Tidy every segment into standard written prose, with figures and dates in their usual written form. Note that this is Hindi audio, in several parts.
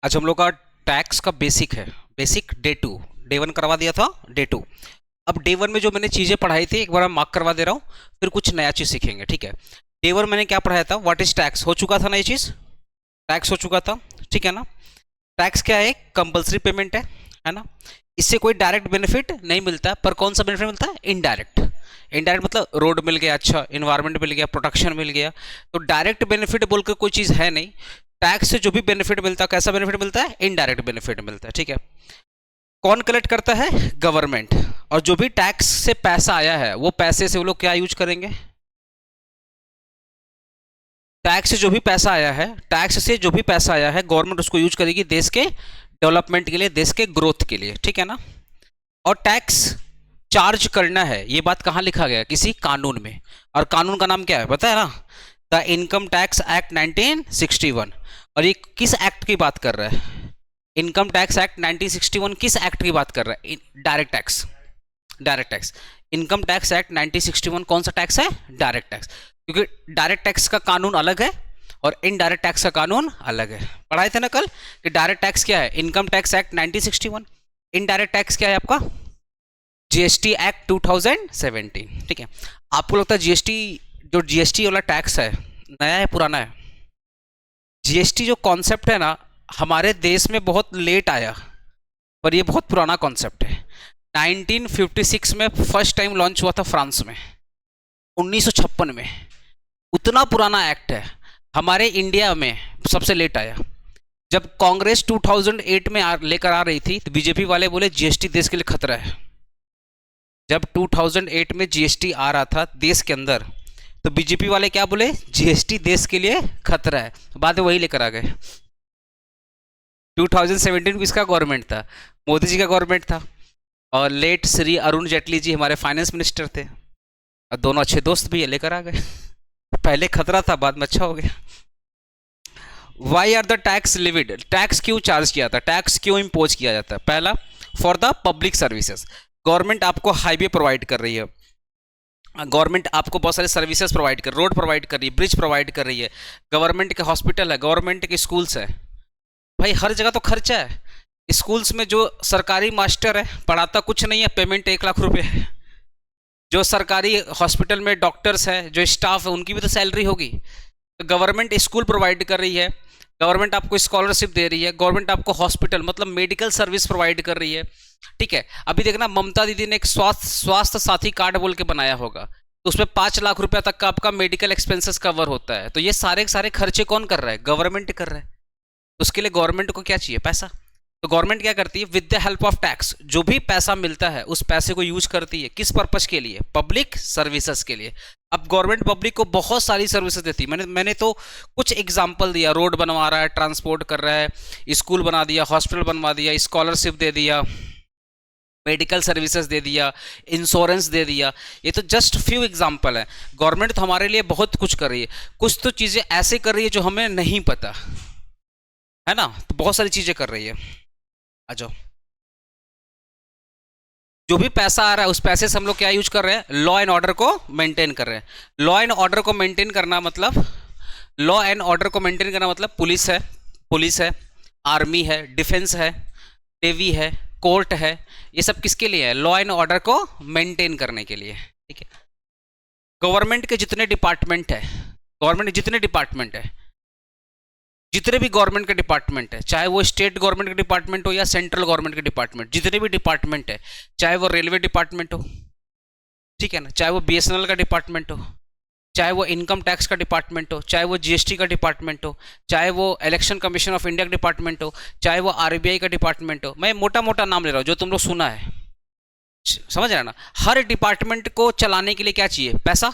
आज हम लोग का टैक्स का बेसिक है। बेसिक डे 1 करवा दिया था, डे 2। अब डे 1 में जो मैंने चीज़ें पढ़ाई थी एक बार मैं मार्क करवा दे रहा हूँ, फिर कुछ नया चीज़ सीखेंगे, ठीक है। डे 1 मैंने क्या पढ़ाया था, व्हाट इज टैक्स, हो चुका था ना ये चीज़, टैक्स हो चुका था, ठीक है ना। टैक्स क्या है, कंपलसरी पेमेंट है ना। इससे कोई डायरेक्ट बेनिफिट नहीं मिलता, पर कौन सा बेनिफिट मिलता है, इनडायरेक्ट। इनडायरेक्ट मतलब रोड मिल गया, अच्छा इन्वायरमेंट मिल गया, प्रोटेक्शन मिल गया। तो डायरेक्ट बेनिफिट बोलकर कोई चीज़ है नहीं। टैक्स से जो भी बेनिफिट मिलता है, कैसा बेनिफिट मिलता है, इनडायरेक्ट बेनिफिट मिलता है, ठीक है। कौन कलेक्ट करता है, गवर्नमेंट। और जो भी टैक्स से पैसा आया है वो पैसे से वो लोग क्या यूज करेंगे, टैक्स से जो भी पैसा आया है, टैक्स से जो भी पैसा आया है गवर्नमेंट उसको यूज करेगी देश के डेवलपमेंट के लिए, देश के ग्रोथ के लिए, ठीक है ना। और टैक्स चार्ज करना है, ये बात कहाँ लिखा गया, किसी कानून में। और कानून का नाम क्या है पता है ना, द इनकम टैक्स एक्ट 1961। और ये किस एक्ट की बात कर रहा है, इनकम टैक्स एक्ट 1961 किस एक्ट की बात कर रहा है, direct tax. Direct tax, income tax act 1961 कौन सा टैक्स है, डायरेक्ट टैक्स। क्योंकि डायरेक्ट टैक्स का कानून अलग है और इनडायरेक्ट टैक्स का कानून अलग है। पढ़ाए थे ना कल कि डायरेक्ट टैक्स क्या है, income tax act 1961। Indirect tax क्या है आपका, जीएसटी एक्ट 2017, ठीक है। आपको लगता है जीएसटी, जो जीएसटी वाला टैक्स है नया है पुराना है, जीएसटी जो कॉन्सेप्ट है ना हमारे देश में बहुत लेट आया, पर ये बहुत पुराना कॉन्सेप्ट है। 1956 में फर्स्ट टाइम लॉन्च हुआ था फ्रांस में, 1956 में। उतना पुराना एक्ट है, हमारे इंडिया में सबसे लेट आया। जब कांग्रेस 2008 में लेकर आ रही थी तो बीजेपी वाले बोले जीएसटी देश के लिए खतरा है। जब 2008 में जीएसटी आ रहा था देश के अंदर तो बीजेपी वाले क्या बोले, जीएसटी देश के लिए खतरा है, बाद में वही लेकर आ गए। 2017 किसका गवर्नमेंट था, मोदी जी का गवर्नमेंट था। और लेट श्री अरुण जेटली जी हमारे फाइनेंस मिनिस्टर थे, और दोनों अच्छे दोस्त भी है, लेकर आ गए। पहले खतरा था, बाद में अच्छा हो गया। Why are the tax levied, tax क्यों चार्ज किया था, टैक्स क्यों इम्पोज किया जाता है। पहला, for the public services. Government आपको हाईवे प्रोवाइड कर रही है, गवर्नमेंट आपको बहुत सारे सर्विसेज प्रोवाइड कर, रोड प्रोवाइड कर रही है, ब्रिज प्रोवाइड कर रही है, गवर्नमेंट के हॉस्पिटल है, गवर्नमेंट के स्कूल्स है। भाई हर जगह तो खर्चा है। स्कूल्स में जो सरकारी मास्टर है पढ़ाता कुछ नहीं है, पेमेंट 1 लाख रुपए है। जो सरकारी हॉस्पिटल में डॉक्टर्स हैं, जो स्टाफ है, उनकी भी तो सैलरी होगी। तो गवर्नमेंट स्कूल प्रोवाइड कर रही है, गवर्नमेंट आपको स्कॉलरशिप दे रही है, गवर्नमेंट आपको हॉस्पिटल मतलब मेडिकल सर्विस प्रोवाइड कर रही है, ठीक है। अभी देखना ममता दीदी ने एक स्वास्थ्य साथी कार्ड बोल के बनाया होगा, तो उसमें 5 लाख रुपया तक का आपका मेडिकल एक्सपेंसेस कवर होता है। तो ये सारे सारे खर्चे कौन कर रहा है, गवर्नमेंट कर रहा है। तो उसके लिए गवर्नमेंट को क्या चाहिए, पैसा। तो गवर्नमेंट क्या करती है, with the help of tax जो भी पैसा मिलता है उस पैसे को यूज करती है, किस पर्पस के लिए, पब्लिक सर्विसेज के लिए। अब गवर्नमेंट पब्लिक को बहुत सारी सर्विसेज देती है, मैंने तो कुछ एग्जांपल दिया, रोड बनवा रहा है, ट्रांसपोर्ट कर रहा है, स्कूल बना दिया, हॉस्पिटल बनवा दिया, स्कॉलरशिप दे दिया, मेडिकल सर्विसेज दे दिया, इंश्योरेंस दे दिया। ये तो जस्ट फ्यू एग्जांपल है। गवर्नमेंट तो हमारे लिए बहुत कुछ कर रही है, कुछ तो चीजें ऐसे कर रही है जो हमें नहीं पता है ना। तो बहुत सारी चीजें कर रही है। आ जाओ, जो भी पैसा आ रहा है उस पैसे से हम लोग क्या यूज कर रहे हैं, लॉ एंड ऑर्डर को मेंटेन कर रहे हैं। लॉ एंड ऑर्डर को मेंटेन करना मतलब, लॉ एंड ऑर्डर को मेंटेन करना मतलब पुलिस है, आर्मी है, डिफेंस है, नेवी है, कोर्ट है। ये सब किसके लिए है, लॉ एंड ऑर्डर को मेंटेन करने के लिए, ठीक है। गवर्नमेंट के जितने डिपार्टमेंट है, गवर्नमेंट के जितने डिपार्टमेंट है, जितने भी गवर्नमेंट के डिपार्टमेंट है, चाहे वो स्टेट गवर्नमेंट के डिपार्टमेंट हो या सेंट्रल गवर्नमेंट के डिपार्टमेंट, जितने भी डिपार्टमेंट है, चाहे वो रेलवे डिपार्टमेंट हो, ठीक है ना, चाहे वो बीएसएनएल का डिपार्टमेंट हो, चाहे वो इनकम टैक्स का डिपार्टमेंट हो, चाहे वो जीएसटी का डिपार्टमेंट हो, चाहे वो इलेक्शन कमीशन ऑफ इंडिया का डिपार्टमेंट हो, चाहे वो आरबीआई का डिपार्टमेंट हो। मैं मोटा मोटा नाम ले रहा हूँ जो तुम लोग सुना है, समझ रहे ना। हर डिपार्टमेंट को चलाने के लिए क्या चाहिए, पैसा।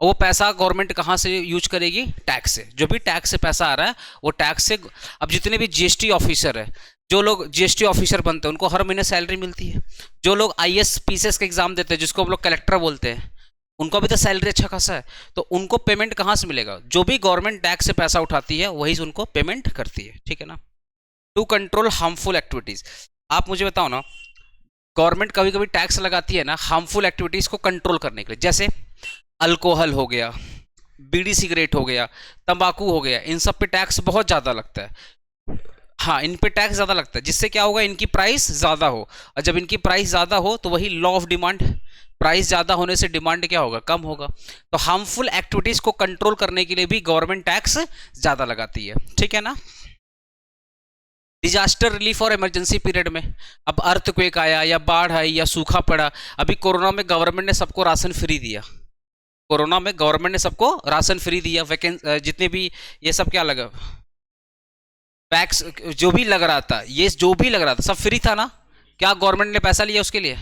और वो पैसा गवर्नमेंट कहाँ से यूज करेगी, टैक्स से। जो भी टैक्स से पैसा आ रहा है वो टैक्स से। अब जितने भी जीएसटी ऑफिसर है, जो लोग जीएसटी ऑफिसर बनते हैं उनको हर महीने सैलरी मिलती है। जो लोग आईएएस पीसीएस का एग्जाम देते हैं, जिसको हम लोग कलेक्टर बोलते हैं, उनको भी तो सैलरी अच्छा खासा है। तो उनको पेमेंट कहाँ से मिलेगा, जो भी गवर्नमेंट टैक्स से पैसा उठाती है वही उनको पेमेंट करती है, ठीक है ना। टू कंट्रोल हार्मफुल एक्टिविटीज, आप मुझे बताओ ना, गवर्नमेंट कभी कभी टैक्स लगाती है ना हार्मफुल एक्टिविटीज को कंट्रोल करने के लिए, जैसे अल्कोहल हो गया, बीड़ी सिगरेट हो गया, तंबाकू हो गया, इन सब पे टैक्स बहुत ज़्यादा लगता है। हाँ, इन पे टैक्स ज़्यादा लगता है, जिससे क्या होगा, इनकी प्राइस ज़्यादा हो, और जब इनकी प्राइस ज़्यादा हो तो वही लॉ ऑफ डिमांड, प्राइस ज़्यादा होने से डिमांड क्या होगा, कम होगा। तो हार्मफुल एक्टिविटीज़ को कंट्रोल करने के लिए भी गवर्नमेंट टैक्स ज़्यादा लगाती है, ठीक है ना। डिजास्टर रिलीफ और इमरजेंसी पीरियड में, अब अर्थक्वेक आया या बाढ़ आई या सूखा पड़ा, अभी कोरोना में गवर्नमेंट ने सबको राशन फ्री दिया, कोरोना में गवर्नमेंट ने सबको राशन फ्री दिया, जितने भी ये सब क्या लगा, टैक्स जो भी लग रहा था, ये जो भी लग रहा था सब फ्री था ना, क्या गवर्नमेंट ने पैसा लिया उसके लिए,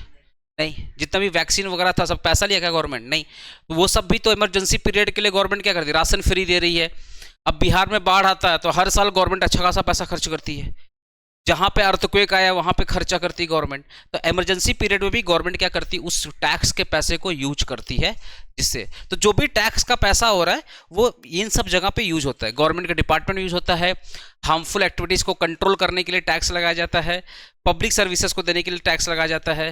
नहीं। जितना भी वैक्सीन वगैरह था सब पैसा लिया क्या गवर्नमेंट, नहीं। तो वो सब भी तो इमरजेंसी पीरियड के लिए गवर्नमेंट क्या करती है, राशन फ्री दे रही है। अब बिहार में बाढ़ आता है तो हर साल गवर्नमेंट अच्छा खासा पैसा खर्च करती है, जहां पे अर्थक्वेक आया वहां पे खर्चा करती गवर्नमेंट। तो इमरजेंसी पीरियड में भी गवर्नमेंट क्या करती, उस टैक्स के पैसे को यूज करती है, जिससे तो जो भी टैक्स का पैसा हो रहा है वो इन सब जगह पे यूज होता है, गवर्नमेंट का डिपार्टमेंट यूज होता है, हार्मफुल एक्टिविटीज को कंट्रोल करने के लिए टैक्स लगाया जाता है, पब्लिक सर्विसेज को देने के लिए टैक्स लगाया जाता है,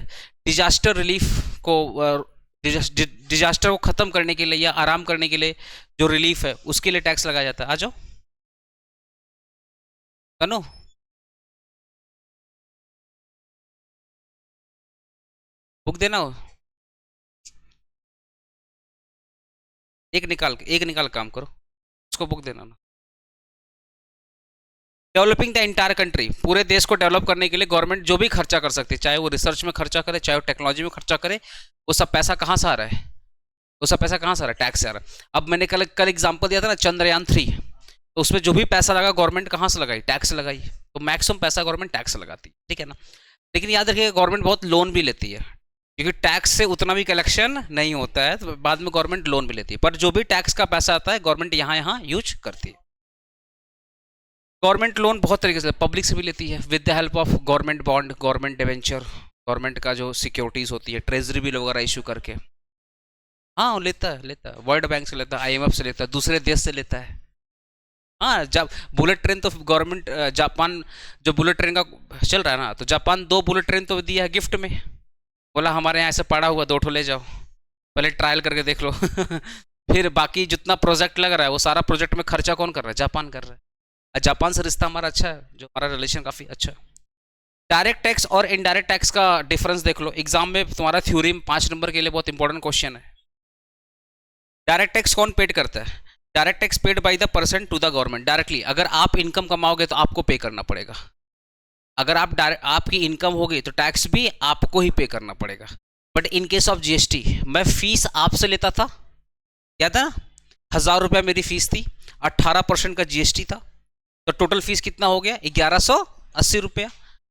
डिजास्टर रिलीफ को डिजास्टर को खत्म करने के लिए या आराम करने के लिए जो रिलीफ है उसके लिए टैक्स लगाया जाता है। आ जाओ कनो, बुक देना हो, एक निकाल काम करो, उसको बुक देना ना। डेवलपिंग द इंटायर कंट्री, पूरे देश को डेवलप करने के लिए गवर्नमेंट जो भी खर्चा कर सकती है, चाहे वो रिसर्च में खर्चा करे, चाहे वो टेक्नोलॉजी में खर्चा करे, वो सब पैसा कहाँ से आ रहा है, वो सब पैसा कहाँ से आ रहा है, टैक्स से आ रहा है। अब मैंने कल एग्जांपल दिया था ना चंद्रयान 3, तो उसमें जो भी पैसा लगा गवर्नमेंट कहाँ से लगाई, टैक्स लगाई, तो मैक्सिमम पैसा गवर्नमेंट टैक्स लगाती है, ठीक है ना। लेकिन याद रखिएगा गवर्नमेंट बहुत लोन भी लेती है, क्योंकि टैक्स से उतना भी कलेक्शन नहीं होता है, तो बाद में गवर्नमेंट लोन भी लेती है, पर जो भी टैक्स का पैसा आता है गवर्नमेंट यहाँ यूज करती है। गवर्नमेंट लोन बहुत तरीके से पब्लिक से भी लेती है, with the help of government bond, government debenture, government का जो सिक्योरिटीज होती है, ट्रेजरी बिल वगैरह इशू करके, हाँ लेता है वर्ल्ड बैंक से लेता है, IMF से लेता है, दूसरे देश से लेता है। हाँ, जब बुलेट ट्रेन तो गवर्नमेंट, जापान जो बुलेट ट्रेन का चल रहा है ना, तो जापान 2 बुलेट ट्रेन तो दिया है गिफ्ट में, बोला हमारे यहाँ ऐसे पड़ा हुआ 2 ठो ले जाओ, पहले ट्रायल करके देख लो फिर बाकी जितना प्रोजेक्ट लग रहा है वो सारा प्रोजेक्ट में खर्चा कौन कर रहा है, जापान कर रहा है। जापान से रिश्ता हमारा अच्छा है, जो हमारा रिलेशन काफ़ी अच्छा है। डायरेक्ट टैक्स और इनडायरेक्ट टैक्स का डिफरेंस देख लो, एग्जाम में तुम्हारा थ्योरी 5 नंबर के लिए बहुत इंपॉर्टेंट क्वेश्चन है। डायरेक्ट टैक्स कौन पेड करता है, direct tax paid by the person to the government directly, अगर आप इनकम कमाओगे तो आपको पे करना पड़ेगा, अगर आपकी इनकम होगी तो टैक्स भी आपको ही पे करना पड़ेगा। But in case of GST, मैं फीस आपसे लेता था, याद है ना, 1000 रुपया मेरी फीस थी, 18% का GST था, तो टोटल फीस कितना हो गया, 1180 रुपया,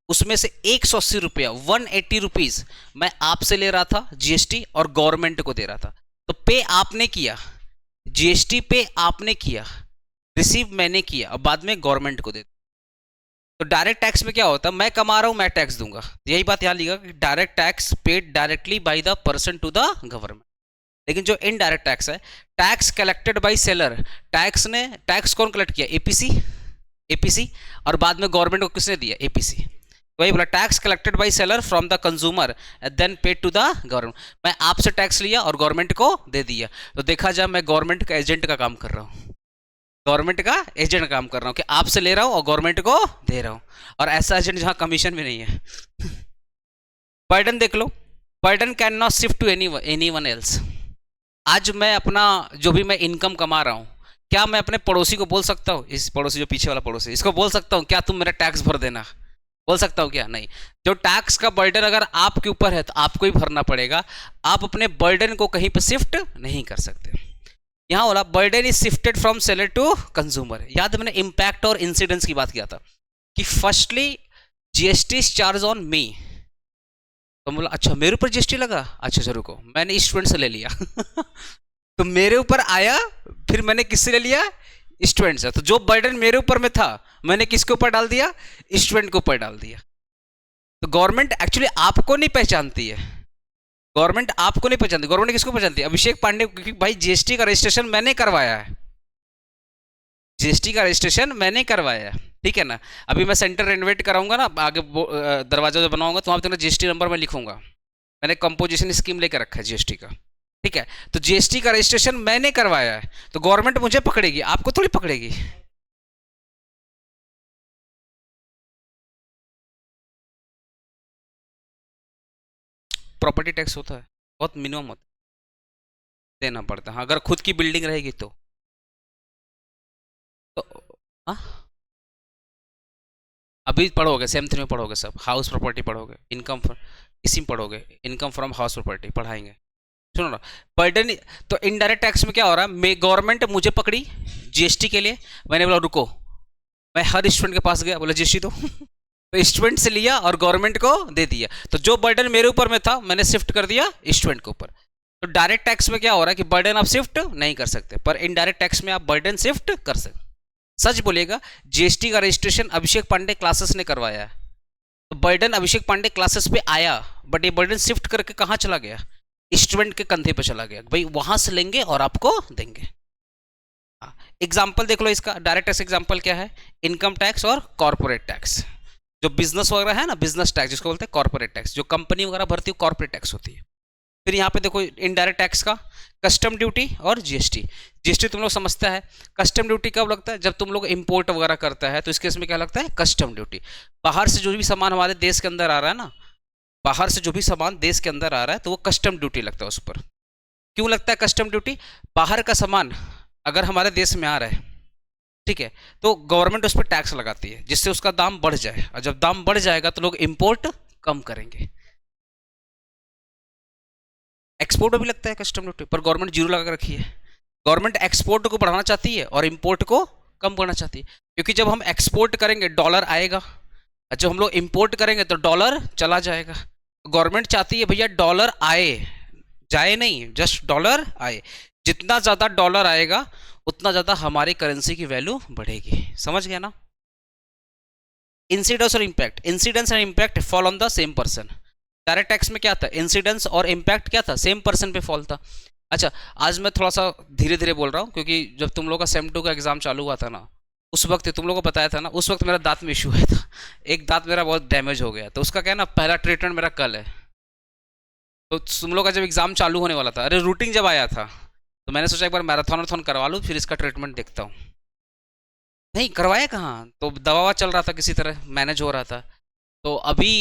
उसमें से 180 रुपया 180 रुपीज मैं आपसे ले रहा था GST और गवर्नमेंट को दे रहा था, तो पे आपने किया, GST पे आपने किया, रिसीव मैंने किया, और बाद में गवर्नमेंट को दे। तो डायरेक्ट टैक्स में क्या होता है, मैं कमा रहा हूं मैं टैक्स दूंगा, यही बात यहां लिखा कि direct tax paid directly by the person to the government. लेकिन जो इनडायरेक्ट टैक्स है, tax collected by seller, tax कौन कलेक्ट किया, APC, और बाद में गवर्नमेंट को किसने दिया, APC। तो वही बोला, tax collected by seller from the consumer then paid to the government, मैं आपसे टैक्स लिया और गवर्नमेंट को दे दिया। तो देखा जाए मैं गवर्नमेंट का एजेंट का काम कर रहा हूँ, गवर्नमेंट का एजेंट काम कर रहा हूँ कि आपसे ले रहा हूँ और गवर्नमेंट को दे रहा हूँ, और ऐसा एजेंट जहाँ कमीशन भी नहीं है बर्डन देख लो, burden can not shift to anyone else. आज मैं अपना जो भी मैं इनकम कमा रहा हूँ, क्या मैं अपने पड़ोसी को बोल सकता हूँ, इस पड़ोसी जो पीछे वाला पड़ोसी, इसको बोल सकता हूँ क्या तुम मेरा टैक्स भर देना, बोल सकता हूँ क्या, नहीं। जो टैक्स का बर्डन अगर आपके ऊपर है तो आपको ही भरना पड़ेगा, आप अपने बर्डन को कहीं पर शिफ्ट नहीं कर सकते। यहाँ बोला burden is shifted from seller to consumer, याद मैंने इंपैक्ट और इंसिडेंस की बात किया था कि firstly GST charge on me, तो बोला अच्छा मेरे ऊपर GST लगा, अच्छा चलो रुको मैंने स्टूडेंट से ले लिया तो मेरे ऊपर आया, फिर मैंने किससे ले लिया, स्टूडेंट से, तो जो बर्डन मेरे ऊपर में था मैंने किसके ऊपर डाल दिया, स्टूडेंट के ऊपर डाल दिया। तो गवर्नमेंट एक्चुअली आपको नहीं पहचानती है, गवर्नमेंट आपको नहीं पहचानती, गवर्नमेंट किसको पहचानती है, अभिषेक पांडे, क्योंकि भाई GST का रजिस्ट्रेशन मैंने करवाया है, GST का रजिस्ट्रेशन मैंने करवाया है, ठीक है ना। अभी मैं सेंटर रेनोवेट कराऊंगा ना, आगे दरवाजा जो बनाऊंगा तो वहां पर GST नंबर मैं लिखूंगा, मैंने कंपोजिशन स्कीम लेकर रखा है GST का, ठीक है। तो GST का रजिस्ट्रेशन मैंने करवाया है, तो गवर्नमेंट मुझे पकड़ेगी, आपको थोड़ी पकड़ेगी। प्रॉपर्टी टैक्स होता है, बहुत मिनिमम होता है, देना पड़ता है। हाँ, अगर खुद की बिल्डिंग रहेगी तो हाँ, अभी पढ़ोगे सेम थ्री में पढ़ोगे सब, हाउस प्रॉपर्टी पढ़ोगे, इनकम इसी में पढ़ोगे, इनकम फ्रॉम हाउस प्रॉपर्टी पढ़ाएंगे। सुनो ना, बर्डन। तो इनडायरेक्ट टैक्स में क्या हो रहा है, मैं गवर्नमेंट मुझे पकड़ी जीएसटी के लिए, मैंने बोला रुको, मैं हर स्टूडेंट के पास गया, बोला जीएसटी दो तो स्टूडेंट से लिया और गवर्नमेंट को दे दिया। तो जो बर्डन मेरे ऊपर में था मैंने शिफ्ट कर दिया स्टूडेंट के ऊपर। तो डायरेक्ट टैक्स में क्या हो रहा है कि बर्डन आप शिफ्ट नहीं कर सकते, पर इनडायरेक्ट टैक्स में आप बर्डन शिफ्ट कर सकते। सच बोलिएगा, जीएसटी का रजिस्ट्रेशन अभिषेक पांडे क्लासेस ने करवाया है, तो बर्डन अभिषेक पांडे क्लासेस पे आया, बट ये बर्डन शिफ्ट करके कहाँ चला गया, स्टूडेंट के कंधे पे चला गया। भाई वहां से लेंगे और आपको देंगे। एग्जाम्पल देख लो इसका, डायरेक्ट टैक्स एग्जाम्पल क्या है, इनकम टैक्स और कॉर्पोरेट टैक्स। जो बिजनेस वगैरह है ना, बिजनेस टैक्स जिसको बोलते हैं कॉर्पोरेट टैक्स, जो कंपनी वगैरह भरती है कॉर्पोरेट टैक्स होती है। फिर यहाँ पे देखो इनडायरेक्ट टैक्स का कस्टम ड्यूटी और जीएसटी। जीएसटी तुम लोग समझता है, कस्टम ड्यूटी कब लगता है, जब तुम लोग इंपोर्ट वगैरह करता है तो इस केस में क्या लगता है, कस्टम ड्यूटी। बाहर से जो भी सामान हमारे देश के अंदर आ रहा है ना, बाहर से जो भी सामान देश के अंदर आ रहा है तो वो कस्टम ड्यूटी लगता है उस पर। क्यों लगता है कस्टम ड्यूटी, बाहर का सामान अगर हमारे देश में आ रहा है, ठीक है, तो गवर्नमेंट उस पर टैक्स लगाती है जिससे उसका दाम बढ़ जाए, और जब दाम बढ़ जाएगा तो लोग इंपोर्ट कम करेंगे। एक्सपोर्ट भी लगता है कस्टम ड्यूटी, पर गवर्नमेंट जीरो लगा कर रखी है। गवर्नमेंट एक्सपोर्ट को बढ़ाना चाहती है और इंपोर्ट को कम करना चाहती है, क्योंकि जब हम एक्सपोर्ट करेंगे डॉलर आएगा, और जब हम लोग इंपोर्ट करेंगे तो डॉलर चला जाएगा। गवर्नमेंट चाहती है भैया डॉलर आए, जाए नहीं, जस्ट डॉलर आए। जितना ज़्यादा डॉलर आएगा उतना ज़्यादा हमारी करेंसी की वैल्यू बढ़ेगी। समझ गया ना। इंसिडेंस और impact, incidence and impact fall on the same person. Direct tax में क्या था, इंसिडेंस और इम्पैक्ट क्या था, सेम पर्सन पे फॉल था। अच्छा, आज मैं थोड़ा सा धीरे धीरे बोल रहा हूँ, क्योंकि जब तुम लोग का सेम 2 का एग्जाम चालू हुआ था ना, उस वक्त तुम लोगों को बताया था ना, उस वक्त मेरा दांत में इशू आया था, एक दांत मेरा बहुत डैमेज हो गया, तो उसका क्या है ना, पहला ट्रीटमेंट मेरा कल है। तो तुम लोग का जब एग्जाम चालू होने वाला था, अरे रूटीन जब आया था, तो मैंने सोचा एक बार मैराथन करवा लूँ, फिर इसका ट्रीटमेंट देखता हूँ। नहीं करवाया कहाँ, तो दवा चल रहा था, किसी तरह मैनेज हो रहा था। तो अभी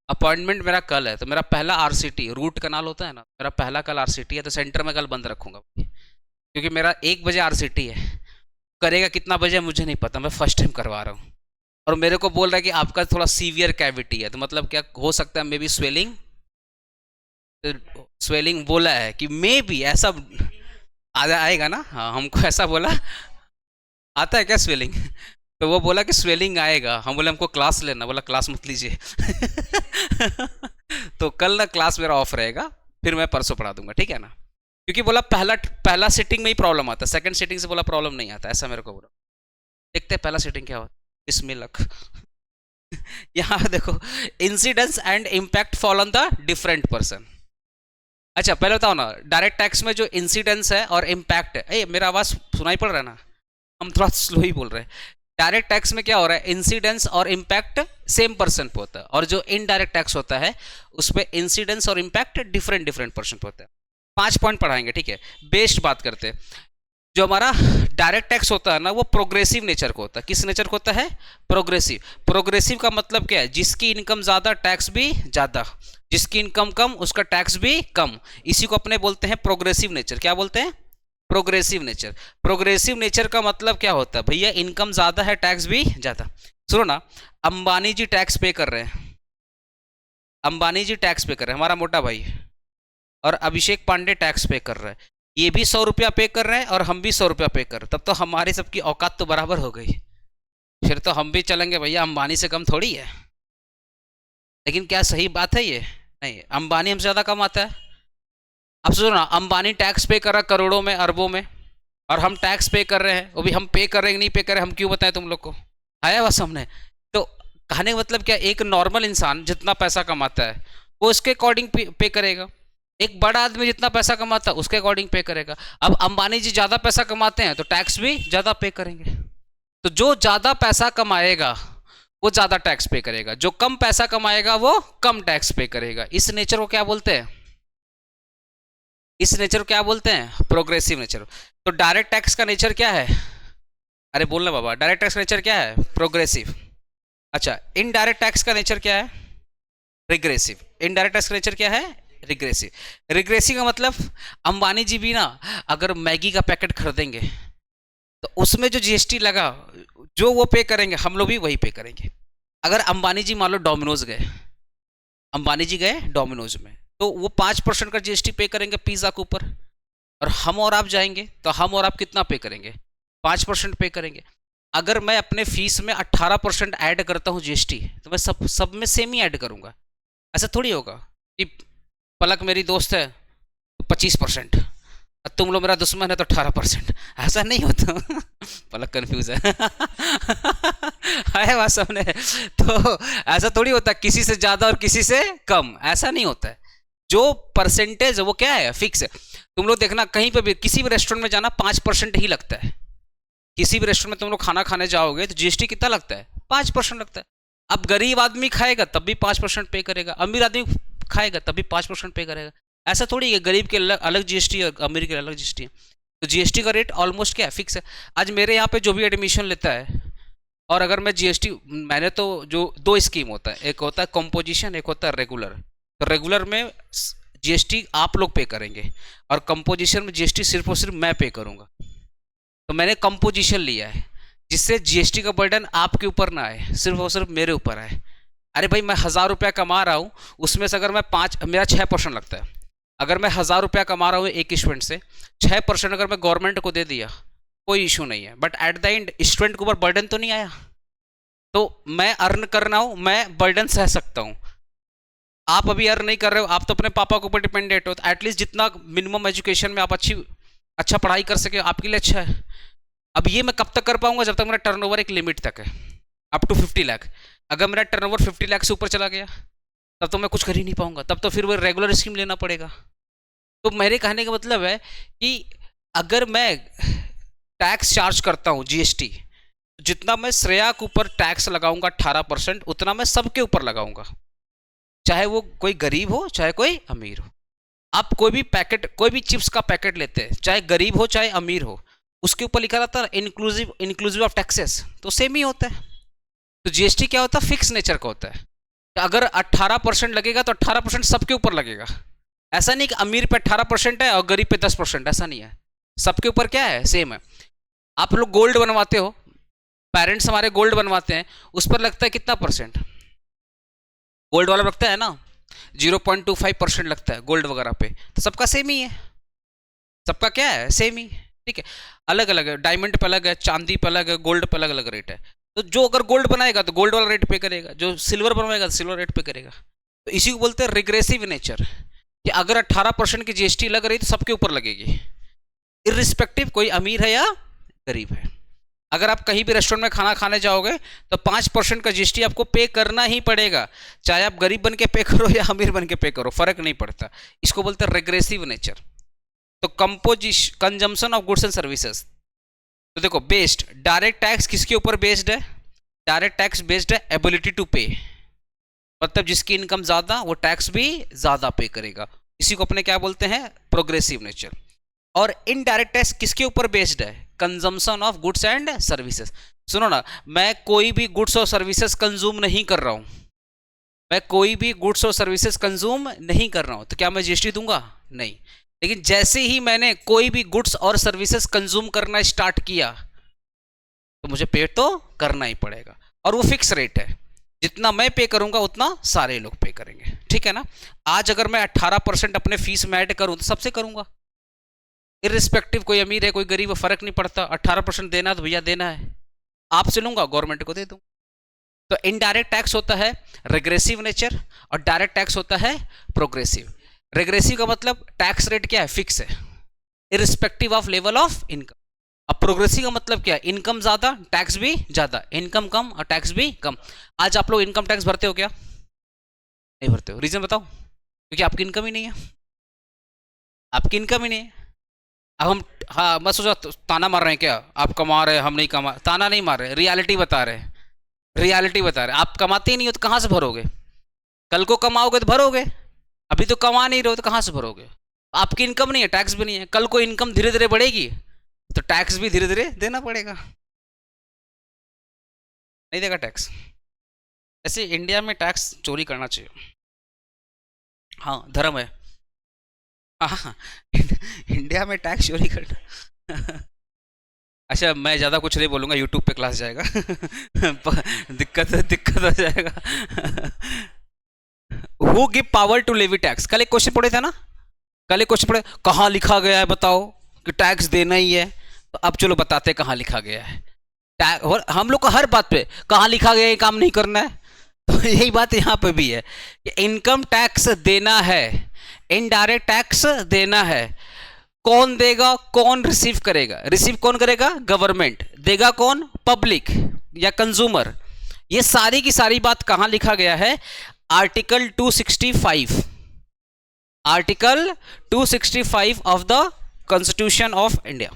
अपॉइंटमेंट मेरा कल है, तो मेरा पहला आरसीटी, रूट कनाल होता है ना, मेरा पहला कल आरसीटी है, तो सेंटर में कल बंद रखूंगा, क्योंकि मेरा 1 बजे आरसीटी है। करेगा कितना बजे मुझे नहीं पता, मैं फर्स्ट टाइम करवा रहा हूँ। और मेरे को बोल रहा है कि आपका थोड़ा सीवियर कैविटी है, तो मतलब क्या हो सकता है, मे बी स्वेलिंग, स्वेलिंग बोला है कि मे बी ऐसा आएगा ना। हाँ, हमको ऐसा बोला, आता है क्या स्वेलिंग तो वो बोला कि स्वेलिंग आएगा, हम बोले हमको क्लास लेना, बोला क्लास मत लीजिए तो कल ना क्लास मेरा ऑफ रहेगा, फिर मैं परसों पढ़ा दूंगा, ठीक है ना। क्योंकि बोला पहला सीटिंग में ही प्रॉब्लम आता है, सेकंड सीटिंग से बोला प्रॉब्लम नहीं आता, ऐसा मेरे को बोला। देखते हैं पहला सीटिंग क्या होता है, इसमें लक यहाँ देखो, incidence and impact fall on the different person. अच्छा पहले बताओ ना, डायरेक्ट टैक्स में जो इंसिडेंस है और इम्पैक्ट है, मेरा आवाज सुनाई पड़ रहा है ना, हम थोड़ा स्लो ही बोल रहे हैं। डायरेक्ट टैक्स में क्या हो रहा है, इंसिडेंस और इम्पैक्ट सेम पर्सन पे होता है, और जो इनडायरेक्ट टैक्स होता है उस पर इंसिडेंस और इम्पैक्ट डिफरेंट पर्सन पे होता है। 5 पॉइंट पढ़ाएंगे, ठीक है। बेस्ड बात करते हैं, जो हमारा डायरेक्ट टैक्स होता है ना, वो प्रोग्रेसिव नेचर को होता है। किस नेचर को होता है, प्रोग्रेसिव। प्रोग्रेसिव का मतलब क्या है, जिसकी इनकम ज्यादा टैक्स भी ज्यादा, जिसकी इनकम कम उसका टैक्स भी कम, इसी को अपने बोलते हैं प्रोग्रेसिव नेचर। क्या बोलते हैं, प्रोग्रेसिव नेचर। प्रोग्रेसिव नेचर का मतलब क्या होता है, भैया इनकम ज्यादा है टैक्स भी ज्यादा। सुनो ना, अंबानी जी टैक्स पे कर रहे हैं, अंबानी जी टैक्स पे कर रहे हैं, हमारा मोटा भाई, और अभिषेक पांडे टैक्स पे कर रहे हैं। ये भी 100 रुपया पे कर रहे हैं और हम भी 100 रुपया पे कर रहे हैं, तब तो हमारी सबकी औकात तो बराबर हो गई, फिर तो हम भी चलेंगे भैया, अंबानी से कम थोड़ी है। लेकिन क्या सही बात है ये, नहीं, अंबानी हमसे ज्यादा कमाता है। अब सोचो ना, अंबानी टैक्स पे कर रहा है करोड़ों में अरबों में, और हम टैक्स पे कर रहे हैं, वो भी हम पे कर रहे हैं नहीं पे कर रहे हैं, हम क्यों बताएं तुम लोग को, आया बस हमने। तो कहने का मतलब क्या, एक नॉर्मल इंसान जितना पैसा कमाता है वो उसके अकॉर्डिंग पे करेगा, एक बड़ा आदमी जितना पैसा कमाता है उसके अकॉर्डिंग पे करेगा। अब अंबानी जी ज्यादा पैसा कमाते हैं तो टैक्स भी ज्यादा पे करेंगे, तो जो ज्यादा पैसा कमाएगा वो ज्यादा टैक्स पे करेगा, जो कम पैसा कमाएगा वो कम टैक्स पे करेगा। इस नेचर को क्या बोलते हैं, इस नेचर को क्या बोलते हैं, प्रोग्रेसिव नेचर। तो डायरेक्ट टैक्स का नेचर क्या है, अरे बोलना बाबा, डायरेक्ट टैक्स का नेचर क्या है, प्रोग्रेसिव। अच्छा, इनडायरेक्ट टैक्स का नेचर क्या है, रिग्रेसिव। इनडायरेक्ट टैक्स का नेचर क्या है? रिग्रेसिव। रिग्रेसिव का मतलब अंबानी जी भी ना अगर मैगी का पैकेट खरीदेंगे तो उसमें जो जीएसटी लगा जो वो पे करेंगे हम लोग भी वही पे करेंगे। अगर अंबानी जी मान लो डोमिनोज गए, अंबानी जी गए डोमिनोज में तो वो 5% का जीएसटी पे करेंगे पिज्ज़ा के ऊपर, और हम और आप जाएंगे तो हम और आप कितना पे करेंगे? 5% पे करेंगे। अगर मैं अपने फीस में 18% ऐड करता हूँ जीएसटी तो मैं सब में सेम ही ऐड करूँगा। ऐसा थोड़ी होगा कि पलक मेरी दोस्त है तो 25%, तुम लोग मेरा दुश्मन है तो 18%, ऐसा नहीं होता। पलक कंफ्यूज है। है बात सबने। तो ऐसा थोड़ी होता किसी से ज़्यादा और किसी से कम, ऐसा नहीं होता है। जो परसेंटेज है वो क्या है? फिक्स है। तुम लोग देखना कहीं पे भी किसी भी रेस्टोरेंट में जाना 5% ही लगता है। किसी भी रेस्टोरेंट में तुम लोग खाना खाने जाओगे तो जीएसटी कितना लगता है? 5% लगता है। अब गरीब आदमी खाएगा तब भी 5% पे करेगा, अमीर आदमी खाएगा तब भी 5% पे करेगा। ऐसा थोड़ी है गरीब के अलग जीएसटी और अमीर के अलग जीएसटी है। तो जीएसटी का रेट ऑलमोस्ट क्या है? फिक्स है। आज मेरे यहाँ पे जो भी एडमिशन लेता है और अगर मैं जीएसटी, मैंने तो जो 2 स्कीम होता है, एक होता है कंपोजिशन, एक होता है रेगुलर। तो रेगुलर में जीएसटी आप लोग पे करेंगे और कंपोजिशन में जीएसटी सिर्फ और सिर्फ मैं पे करूँगा। तो मैंने कंपोजिशन लिया है जिससे जीएसटी का बर्डन आपके ऊपर ना आए, सिर्फ और सिर्फ मेरे ऊपर आए। अरे भाई मैं 1000 रुपया कमा रहा हूँ, उसमें से अगर मैं मेरा 6% लगता है। अगर मैं 1000 रुपया कमा रहा हूँ एक स्टूडेंट से, 6% अगर मैं गवर्नमेंट को दे दिया कोई इशू नहीं है, but at the end student के ऊपर बर्डन तो नहीं आया। तो मैं अर्न कर रहा हूँ, मैं बर्डन सह सकता हूँ। आप अभी अर्न नहीं कर रहे हो, आप तो अपने पापा के ऊपर डिपेंडेंट हो, तो एटलीस्ट जितना मिनिमम एजुकेशन में आप अच्छा पढ़ाई कर सके आपके लिए अच्छा है। अब ये मैं कब तक कर पाऊंगा? जब तक मेरा टर्नओवर एक लिमिट तक है, अप टू 50 लाख। अगर मेरा टर्नओवर 50 लाख से ऊपर चला गया तब तो मैं कुछ कर ही नहीं पाऊंगा, तब तो फिर वो रेगुलर स्कीम लेना पड़ेगा। तो मेरे कहने का मतलब है कि अगर मैं टैक्स चार्ज करता हूँ जीएसटी, जितना मैं श्रेया के ऊपर टैक्स लगाऊंगा 18%, उतना मैं सबके ऊपर लगाऊंगा, चाहे वो कोई गरीब हो चाहे कोई अमीर हो। आप कोई भी पैकेट, कोई भी चिप्स का पैकेट लेते हैं, चाहे गरीब हो चाहे अमीर हो, उसके ऊपर लिखा रहता है इंक्लूसिव ऑफ टैक्सेस, तो सेम ही होता है। तो जीएसटी क्या होता है? फिक्स नेचर का होता है। अगर 18% लगेगा तो 18% सबके ऊपर लगेगा। ऐसा नहीं कि अमीर पे 18% है और गरीब पे 10%, ऐसा नहीं है। सबके ऊपर क्या है? सेम है। आप लोग गोल्ड बनवाते हो, पेरेंट्स हमारे गोल्ड बनवाते हैं, उस पर लगता है कितना परसेंट? गोल्ड वाला लगता है ना 0.25% लगता है गोल्ड वगैरह पे। तो सबका सेम ही है, सबका क्या है? सेम ही। ठीक है, अलग अलग है, डायमंड पे अलग है, चांदी पे अलग है, गोल्ड पे अलग अलग रेट है। तो जो अगर गोल्ड बनाएगा तो गोल्ड वाला रेट पे करेगा, जो सिल्वर बनवाएगा तो सिल्वर रेट पे करेगा। तो इसी को बोलते हैं रिग्रेसिव नेचर, कि अगर 18% की जीएसटी लग रही तो सबके ऊपर लगेगी, इर्रिस्पेक्टिव कोई अमीर है या गरीब है। अगर आप कहीं भी रेस्टोरेंट में खाना खाने जाओगे तो 5% का जीएसटी आपको पे करना ही पड़ेगा, चाहे आप गरीब बन के पे करो या अमीर बन के पे करो, फर्क नहीं पड़ता। इसको बोलते हैं रिग्रेसिव नेचर। तो consumption of goods and services, तो देखो बेस्ड, डायरेक्ट टैक्स किसके ऊपर बेस्ड है? डायरेक्ट टैक्स बेस्ड है एबिलिटी टू पे, मतलब जिसकी इनकम ज्यादा वो टैक्स भी ज्यादा पे करेगा। इसी को अपने क्या बोलते हैं? Progressive nature. और इनडायरेक्ट टैक्स किसके ऊपर बेस्ड है? Consumption of goods and services. सुनो ना, मैं कोई भी गुड्स और सर्विसेज कंज्यूम नहीं कर रहा हूं, मैं कोई भी गुड्स और सर्विसेज कंज्यूम नहीं कर रहा हूं, तो क्या मैं जीएसटी दूंगा? नहीं। लेकिन जैसे ही मैंने कोई भी गुड्स और सर्विसेज कंज्यूम करना स्टार्ट किया तो मुझे पे तो करना ही पड़ेगा, और वो फिक्स रेट है, जितना मैं पे करूंगा उतना सारे लोग पे करेंगे। ठीक है ना? आज अगर मैं 18% अपने फीस में ऐड करूं तो सबसे करूंगा, इरिस्पेक्टिव कोई अमीर है कोई गरीब है फर्क नहीं पड़ता। 18% देना तो भैया देना है, आपसे लूंगा गवर्नमेंट को दे दूं। तो इनडायरेक्ट टैक्स होता है रिग्रेसिव नेचर और डायरेक्ट टैक्स होता है प्रोग्रेसिव। रिग्रेसिव का मतलब टैक्स रेट क्या है? फिक्स है, irrespective of level of income. अब प्रोग्रेसिव का मतलब क्या है? इनकम ज्यादा टैक्स भी ज्यादा, इनकम कम और टैक्स भी कम। आज आप लोग इनकम टैक्स भरते हो क्या? नहीं भरते हो, रीजन बताओ? क्योंकि आपकी इनकम ही नहीं है, आपकी इनकम ही नहीं है। अब हम, हाँ मैं सोचा ताना मार रहे हैं क्या, आप कमा रहे हैं हम नहीं कमा, ताना नहीं मार रहे, रियलिटी बता रहे हैं, रियलिटी बता रहे हैं। आप कमाते ही नहीं हो तो कहाँ से भरोगे? कल को कमाओगे तो भरोगे, अभी तो कमा नहीं रहे हो तो कहाँ से भरोगे? आपकी इनकम नहीं है, टैक्स भी नहीं है। कल को इनकम धीरे धीरे बढ़ेगी तो टैक्स भी धीरे धीरे देना पड़ेगा। नहीं देगा टैक्स? ऐसे इंडिया में टैक्स चोरी करना चाहिए। हाँ धर्म है। हाँ इंडिया में टैक्स चोरी करना अच्छा मैं ज़्यादा कुछ नहीं बोलूँगा, यूट्यूब पे क्लास जाएगा दिक्कत हो जाएगा who give power to levy tax, कल एक क्वेश्चन पढ़े थे ना, कल एक क्वेश्चन पढ़े, कहाँ लिखा गया है बताओ कि टैक्स देना ही है। तो अब चलो बताते हैं कहाँ लिखा गया है। और हम लोग को हर बात पे कहाँ लिखा गया है, काम नहीं करना है। तो यही बात यहाँ पे भी है कि इनकम टैक्स देना है, इनडायरेक्ट टैक्स देना है। कौन देगा, कौन रिसीव करेगा, रिसीव कौन करेगा, गवर्नमेंट, देगा कौन, पब्लिक या कंज्यूमर। ये सारी की सारी बात कहां लिखा गया है, article 265, article 265 of the constitution of India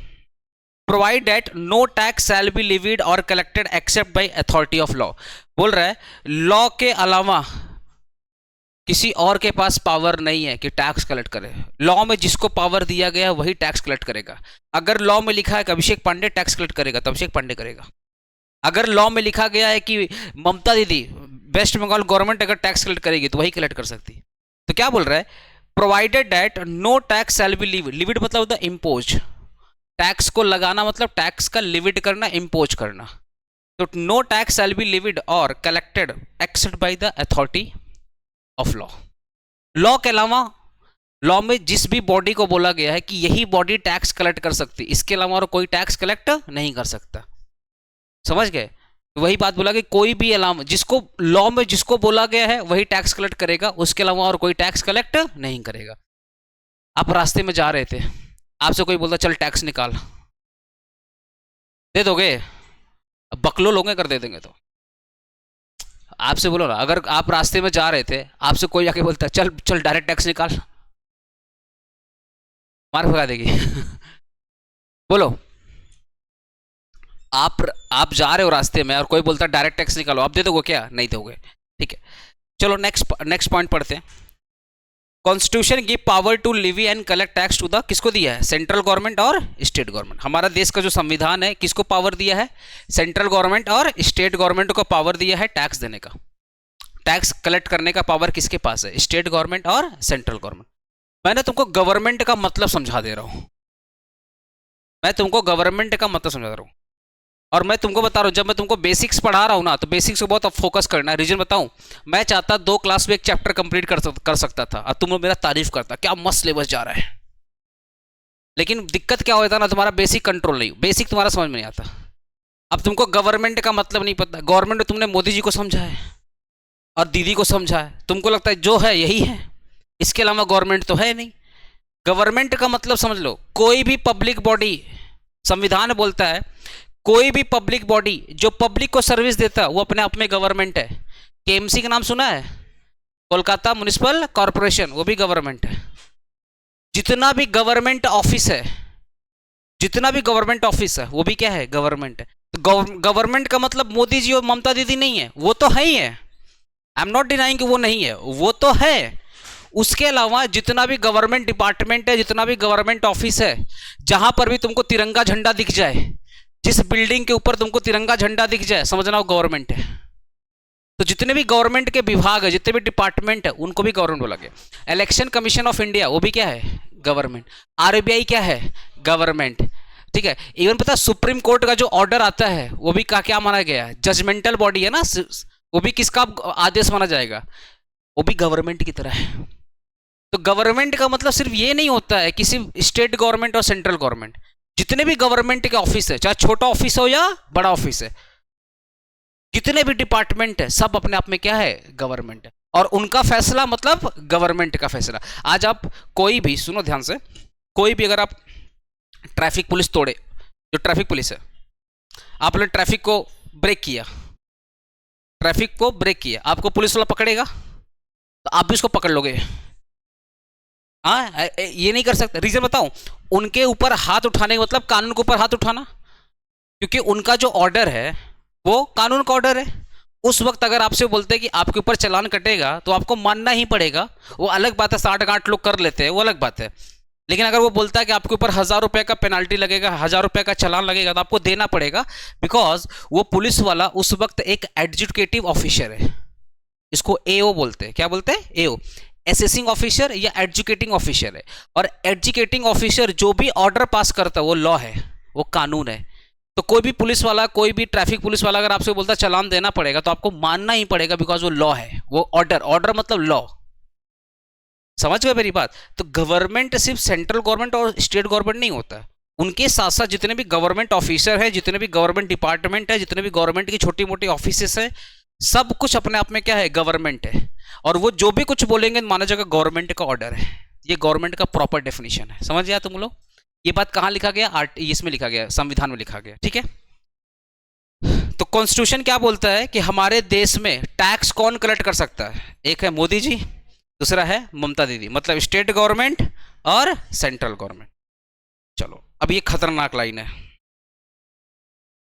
provide that no tax shall be levied और collected except by authority of law. बोल रहा है लॉ के अलावा किसी और के पास पावर नहीं है कि टैक्स कलेक्ट करे। लॉ में जिसको पावर दिया गया है वही टैक्स कलेक्ट करेगा। अगर लॉ में लिखा है कि अभिषेक पांडे टैक्स कलेक्ट करेगा तो अभिषेक पांडे करेगा। अगर लॉ में लिखा गया है कि ममता दीदी वेस्ट बंगाल गवर्नमेंट अगर टैक्स कलेक्ट करेगी तो वही कलेक्ट कर सकती है। तो क्या बोल रहा है, provided that no tax shall be levied, levied मतलब होता है इम्पोज, टैक्स को लगाना मतलब टैक्स का लिविड करना, इम्पोज करना। तो no tax shall be levied और collected except by the authority of law. Law के अलावा लॉ में जिस भी बॉडी को बोला गया है कि यही बॉडी टैक्स कलेक्ट कर सकती, इसके अलावा और कोई टैक्स कलेक्ट नहीं कर सकता। समझ गए, तो वही बात बोला कि कोई भी अलावा जिसको लॉ में जिसको बोला गया है वही टैक्स कलेक्ट करेगा, उसके अलावा और कोई टैक्स कलेक्ट नहीं करेगा। आप रास्ते में जा रहे थे, आपसे कोई बोलता चल टैक्स निकाल, दे दोगे? बकलो लोगे कर दे देंगे। तो आपसे बोलो ना, अगर आप रास्ते में जा रहे थे आपसे कोई आके बोलता चल चल डायरेक्ट टैक्स निकाल, मार भगा देगी बोलो, आप जा रहे हो रास्ते में और कोई बोलता डायरेक्ट टैक्स निकालो, आप दे दोगे क्या? नहीं दोगे। ठीक है, चलो नेक्स्ट पॉइंट पढ़ते हैं। Constitution give power to levy and collect tax to the, किसको दिया है? सेंट्रल गवर्नमेंट और स्टेट गवर्नमेंट। हमारा देश का जो संविधान है किसको पावर दिया है? सेंट्रल गवर्नमेंट और स्टेट गवर्नमेंट को पावर दिया है टैक्स देने का। टैक्स कलेक्ट करने का पावर किसके पास है? स्टेट गवर्नमेंट और सेंट्रल गवर्नमेंट। मैंने तुमको गवर्नमेंट का मतलब समझा दे रहा हूं, मैं तुमको गवर्नमेंट का मतलब समझा रहा हूं। और मैं तुमको बता रहा हूँ, जब मैं तुमको बेसिक्स पढ़ा रहा हूँ ना, तो बेसिक्स को बहुत फोकस करना है। रीजन बताऊँ, मैं चाहता 2 क्लास में एक चैप्टर कंप्लीट कर सकता था और तुम लोग मेरा तारीफ करता क्या मस्त सिलेबस जा रहा है। लेकिन दिक्कत क्या होता है ना, तुम्हारा बेसिक कंट्रोल नहीं, बेसिक तुम्हारा समझ में नहीं आता। अब तुमको गवर्नमेंट का मतलब नहीं पता। गवर्नमेंट तुमने मोदी जी को समझा है और दीदी को समझा है, तुमको लगता है जो है यही है, इसके अलावा गवर्नमेंट तो है नहीं। गवर्नमेंट का मतलब समझ लो, कोई भी पब्लिक बॉडी, संविधान बोलता है कोई भी पब्लिक बॉडी जो पब्लिक को सर्विस देता है वो अपने आप में गवर्नमेंट है। केएमसी का नाम सुना है? कोलकाता म्युनिसिपल कॉरपोरेशन, वो भी गवर्नमेंट है। जितना भी गवर्नमेंट ऑफिस है, जितना भी गवर्नमेंट ऑफिस है वो भी क्या है? गवर्नमेंट है। तो गवर्नमेंट का मतलब मोदी जी और ममता दीदी नहीं है, वो तो है ही है, आई एम नॉट डिनाइंग कि वो नहीं है, वो तो है। उसके अलावा जितना भी गवर्नमेंट डिपार्टमेंट है, जितना भी गवर्नमेंट ऑफिस है, जहां पर भी तुमको तिरंगा झंडा दिख जाए, जिस बिल्डिंग के ऊपर तुमको तिरंगा झंडा दिख जाए, समझना वो गवर्नमेंट है। तो जितने भी गवर्नमेंट के विभाग है, जितने भी डिपार्टमेंट है, उनको भी गवर्नमेंट बोला गया। इलेक्शन कमीशन ऑफ इंडिया वो भी क्या है? गवर्नमेंट। आरबीआई क्या है? गवर्नमेंट। ठीक है, इवन पता सुप्रीम कोर्ट का जो ऑर्डर आता है वो भी क्या माना गया है? जजमेंटल बॉडी है ना, वो भी किसका आदेश माना जाएगा? वो भी गवर्नमेंट की तरह है। तो गवर्नमेंट का मतलब सिर्फ ये नहीं होता है कि सिर्फ स्टेट गवर्नमेंट और सेंट्रल गवर्नमेंट। जितने भी गवर्नमेंट के ऑफिस है, चाहे छोटा ऑफिस हो या बड़ा ऑफिस है, जितने भी डिपार्टमेंट है, सब अपने आप में क्या है? गवर्नमेंट है। और उनका फैसला मतलब गवर्नमेंट का फैसला। आज आप कोई भी, सुनो ध्यान से, कोई भी अगर आप ट्रैफिक पुलिस तोड़े, जो ट्रैफिक पुलिस है, आपने ट्रैफिक को ब्रेक किया, ट्रैफिक को ब्रेक किया, आपको पुलिस वाला पकड़ेगा तो आप भी उसको पकड़ लोगे? हाँ, ये नहीं कर सकते। रीजन बताऊं, उनके ऊपर हाथ उठाने का मतलब कानून के ऊपर हाथ उठाना, क्योंकि उनका जो ऑर्डर है वो कानून का ऑर्डर है। उस वक्त अगर आपसे बोलते हैं कि आपके ऊपर चालान कटेगा तो आपको मानना ही पड़ेगा। वो अलग बात है, 60-60 लोग कर लेते हैं, वो अलग बात है। लेकिन अगर वो बोलता है कि आपके ऊपर 1000 रुपये का पेनाल्टी लगेगा, 1000 रुपये का चालान लगेगा, तो आपको देना पड़ेगा। बिकॉज वो पुलिस वाला उस वक्त एक एडजुडिकेटिव ऑफिसर है, इसको एओ बोलते हैं। क्या बोलते हैं? एओ, असेसिंग ऑफिसर या एजुकेटिंग ऑफिसर है। और एजुकेटिंग ऑफिसर जो भी ऑर्डर पास करता है वो लॉ है, वो कानून है। तो कोई भी पुलिस वाला, कोई भी ट्रैफिक पुलिस वाला अगर आपसे बोलता चालान देना पड़ेगा तो आपको मानना ही पड़ेगा, बिकॉज वो लॉ है, वो ऑर्डर, ऑर्डर मतलब लॉ। समझ गए मेरी बात? तो गवर्नमेंट सिर्फ सेंट्रल गवर्नमेंट और स्टेट गवर्नमेंट नहीं होता, उनके साथ साथ जितने भी गवर्नमेंट ऑफिसर है, जितने भी गवर्नमेंट डिपार्टमेंट है, जितने भी गवर्नमेंट की छोटी मोटी ऑफिसेस है, सब कुछ अपने आप में क्या है, गवर्नमेंट है। और वो जो भी कुछ बोलेंगे माना जाएगा गवर्नमेंट का ऑर्डर है। ये गवर्नमेंट का प्रॉपर डेफिनेशन है। समझ गया तुम लोग? ये बात कहाँ लिखा गया? इसमें लिखा गया, संविधान में लिखा गया। ठीक है। तो कॉन्स्टिट्यूशन क्या बोलता है कि हमारे देश में टैक्स कौन कलेक्ट कर सकता है? एक है मोदी जी, दूसरा है ममता दीदी, मतलब स्टेट गवर्नमेंट और सेंट्रल गवर्नमेंट। चलो अब ये खतरनाक लाइन है,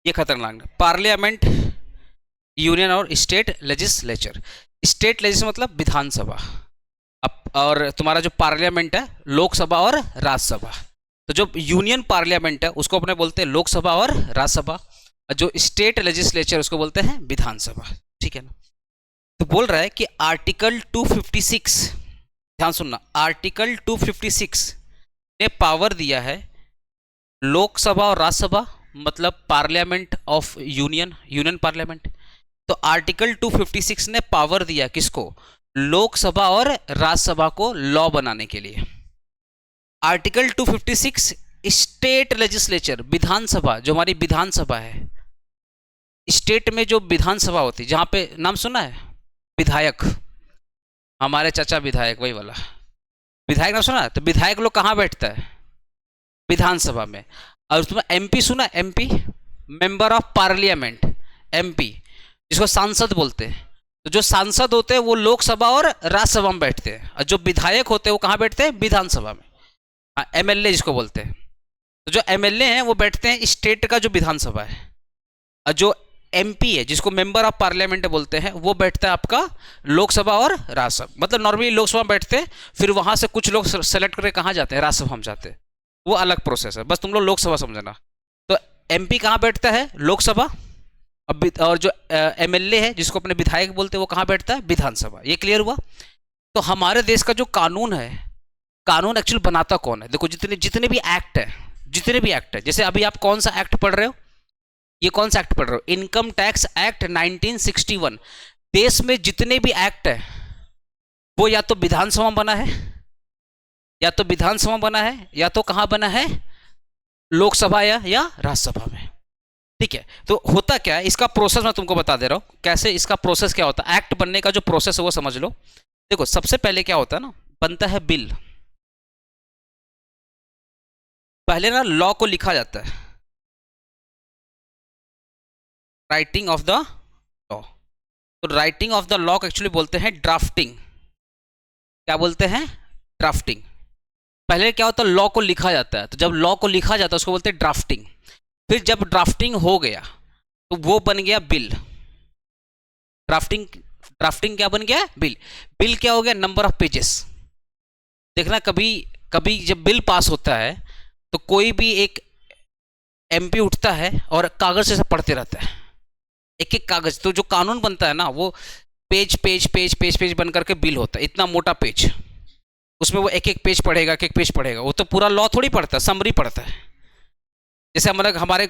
ये खतरनाक। पार्लियामेंट, यूनियन और स्टेट लेजिस्लेचर। स्टेट लेजिस्लेचर मतलब विधानसभा, अब और तुम्हारा जो पार्लियामेंट है लोकसभा और राज्यसभा। तो जो यूनियन पार्लियामेंट है उसको अपने बोलते हैं लोकसभा और राज्यसभा, जो स्टेट लेजिस्लेचर उसको बोलते हैं विधानसभा। ठीक है ना? तो बोल रहा है कि आर्टिकल 256, ध्यान सुनना, आर्टिकल 256 ने पावर दिया है लोकसभा और राज्यसभा, मतलब parliament of union, union parliament. तो आर्टिकल 256 ने पावर दिया किसको? लोकसभा और राज्यसभा को लॉ बनाने के लिए। आर्टिकल 256 स्टेट लेजिस्लेचर, विधानसभा, जो हमारी विधानसभा है, स्टेट में जो विधानसभा होती है, जहां पे नाम सुना है विधायक, हमारे चाचा विधायक, वही वाला विधायक नाम सुना है? तो विधायक लोग कहाँ बैठता है? विधानसभा में। और उसमें एमपी सुना है? MP member of parliament, MP जिसको सांसद बोलते हैं। तो जो सांसद होते हैं वो लोकसभा और राज्यसभा में बैठते हैं, और जो विधायक होते हैं वो कहाँ बैठते हैं? विधानसभा में। हाँ, एमएलए जिसको बोलते हैं। तो जो एमएलए हैं वो बैठते हैं स्टेट का जो विधानसभा है, और जो एमपी है जिसको मेंबर ऑफ पार्लियामेंट बोलते हैं वो बैठता है आपका लोकसभा और राज्यसभा। मतलब नॉर्मली लोकसभा में बैठते हैं, फिर वहां से कुछ लोग सेलेक्ट करके कहाँ जाते हैं? राज्यसभा में जाते हैं। वो अलग प्रोसेस है, बस तुम लोग लोकसभा समझना। तो एमपी कहाँ बैठता है? लोकसभा। और जो एमएलए है जिसको अपने विधायक बोलते हैं वो कहाँ बैठता है? विधानसभा। ये क्लियर हुआ? तो हमारे देश का जो कानून है, कानून एक्चुअली बनाता कौन है? देखो जितने जितने भी एक्ट है, जितने भी एक्ट है, जैसे अभी आप कौन सा एक्ट पढ़ रहे हो? ये कौन सा एक्ट पढ़ रहे हो? Income tax act 1961। देश में जितने भी एक्ट है वो या तो विधानसभा में बना है, या तो विधानसभा में बना है, या तो कहां बना है? लोकसभा या राज्यसभा में। ठीक है। तो होता क्या है, इसका प्रोसेस मैं तुमको बता दे रहा हूं, कैसे इसका प्रोसेस क्या होता है। एक्ट बनने का जो प्रोसेस है वो समझ लो। देखो सबसे पहले क्या होता है ना, बनता है बिल। पहले ना लॉ को लिखा जाता है, राइटिंग ऑफ द लॉ। तो राइटिंग ऑफ द लॉ को एक्चुअली बोलते हैं ड्राफ्टिंग। क्या बोलते हैं? ड्राफ्टिंग। पहले क्या होता है, लॉ को लिखा जाता है। तो जब लॉ को लिखा जाता है उसको बोलते हैं ड्राफ्टिंग। फिर जब ड्राफ्टिंग हो गया तो वो बन गया बिल। ड्राफ्टिंग, ड्राफ्टिंग क्या बन गया? बिल। बिल क्या हो गया? Number of pages. देखना कभी कभी जब बिल पास होता है तो कोई भी एक एमपी उठता है और कागज से पढ़ते रहता है, एक एक कागज। तो जो कानून बनता है ना वो page page page page page बन करके बिल होता है, इतना मोटा पेज। उसमें वो एक एक पेज पढ़ेगा, एक एक पेज पढ़ेगा। वो तो पूरा लॉ थोड़ी पढ़ता है, समरी पढ़ता है। जैसे हमारे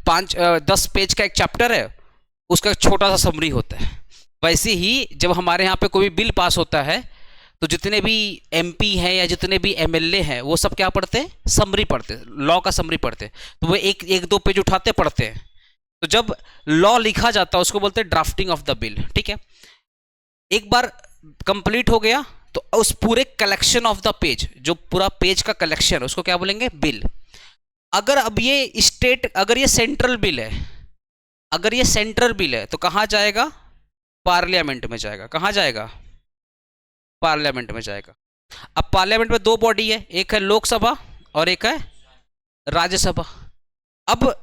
5-10 पेज का एक चैप्टर है, उसका छोटा सा समरी होता है। वैसे ही जब हमारे यहाँ पे कोई बिल पास होता है तो जितने भी एमपी हैं या जितने भी एमएलए हैं वो सब क्या पढ़ते हैं? समरी पढ़ते हैं, लॉ का समरी पढ़ते हैं। तो वो एक दो पेज उठाते पढ़ते हैं। तो जब लॉ लिखा जाता है उसको बोलते हैं ड्राफ्टिंग ऑफ द बिल। ठीक है। एक बार कंप्लीट हो गया तो उस पूरे कलेक्शन ऑफ द पेज, जो पूरा पेज का कलेक्शन, उसको क्या बोलेंगे? बिल। अगर अब ये स्टेट, अगर ये सेंट्रल बिल है, अगर ये सेंट्रल बिल है तो कहाँ जाएगा? पार्लियामेंट में जाएगा। कहाँ जाएगा? पार्लियामेंट में जाएगा। अब पार्लियामेंट में दो बॉडी है, एक है लोकसभा और एक है राज्यसभा। अब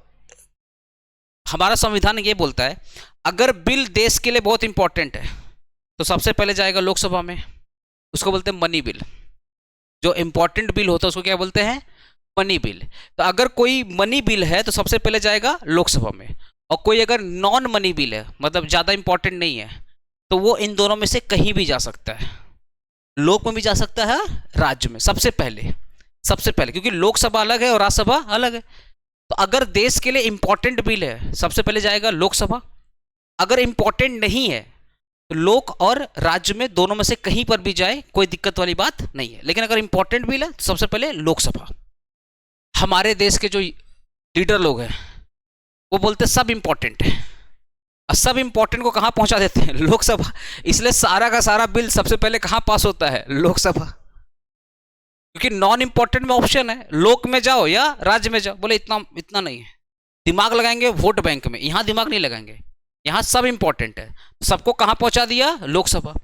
हमारा संविधान ये बोलता है अगर बिल देश के लिए बहुत इंपॉर्टेंट है तो सबसे पहले जाएगा लोकसभा में, उसको बोलते हैं मनी बिल। जो इंपॉर्टेंट बिल होता है उसको क्या बोलते हैं? Money bill. तो अगर कोई मनी बिल है तो सबसे पहले जाएगा लोकसभा में, और कोई अगर नॉन मनी बिल है, मतलब ज़्यादा इंपॉर्टेंट नहीं है, तो वो इन दोनों में से कहीं भी जा सकता है। लोक में भी जा सकता है, राज्य में सबसे पहले, सबसे पहले, क्योंकि लोकसभा अलग है और राज्यसभा अलग है। तो अगर देश के लिए इंपॉर्टेंट बिल है, सबसे पहले जाएगा लोकसभा। अगर इंपॉर्टेंट नहीं है तो लोक और राज्य में दोनों में से कहीं पर भी जाए, कोई दिक्कत वाली बात नहीं है। लेकिन अगर इंपॉर्टेंट बिल है तो सबसे पहले लोकसभा। हमारे देश के जो लीडर लोग हैं वो बोलते सब इंपॉर्टेंट है, और सब इंपॉर्टेंट को कहाँ पहुंचा देते हैं, लोकसभा। इसलिए सारा का सारा बिल सबसे पहले कहाँ पास होता है, लोकसभा। क्योंकि नॉन इंपॉर्टेंट में ऑप्शन है, लोक में जाओ या राज्य में जाओ। बोले इतना इतना नहीं है, दिमाग लगाएंगे वोट बैंक में, यहां दिमाग नहीं लगाएंगे, यहां सब इंपॉर्टेंट है। तो सबको कहां पहुंचा दिया, लोकसभा।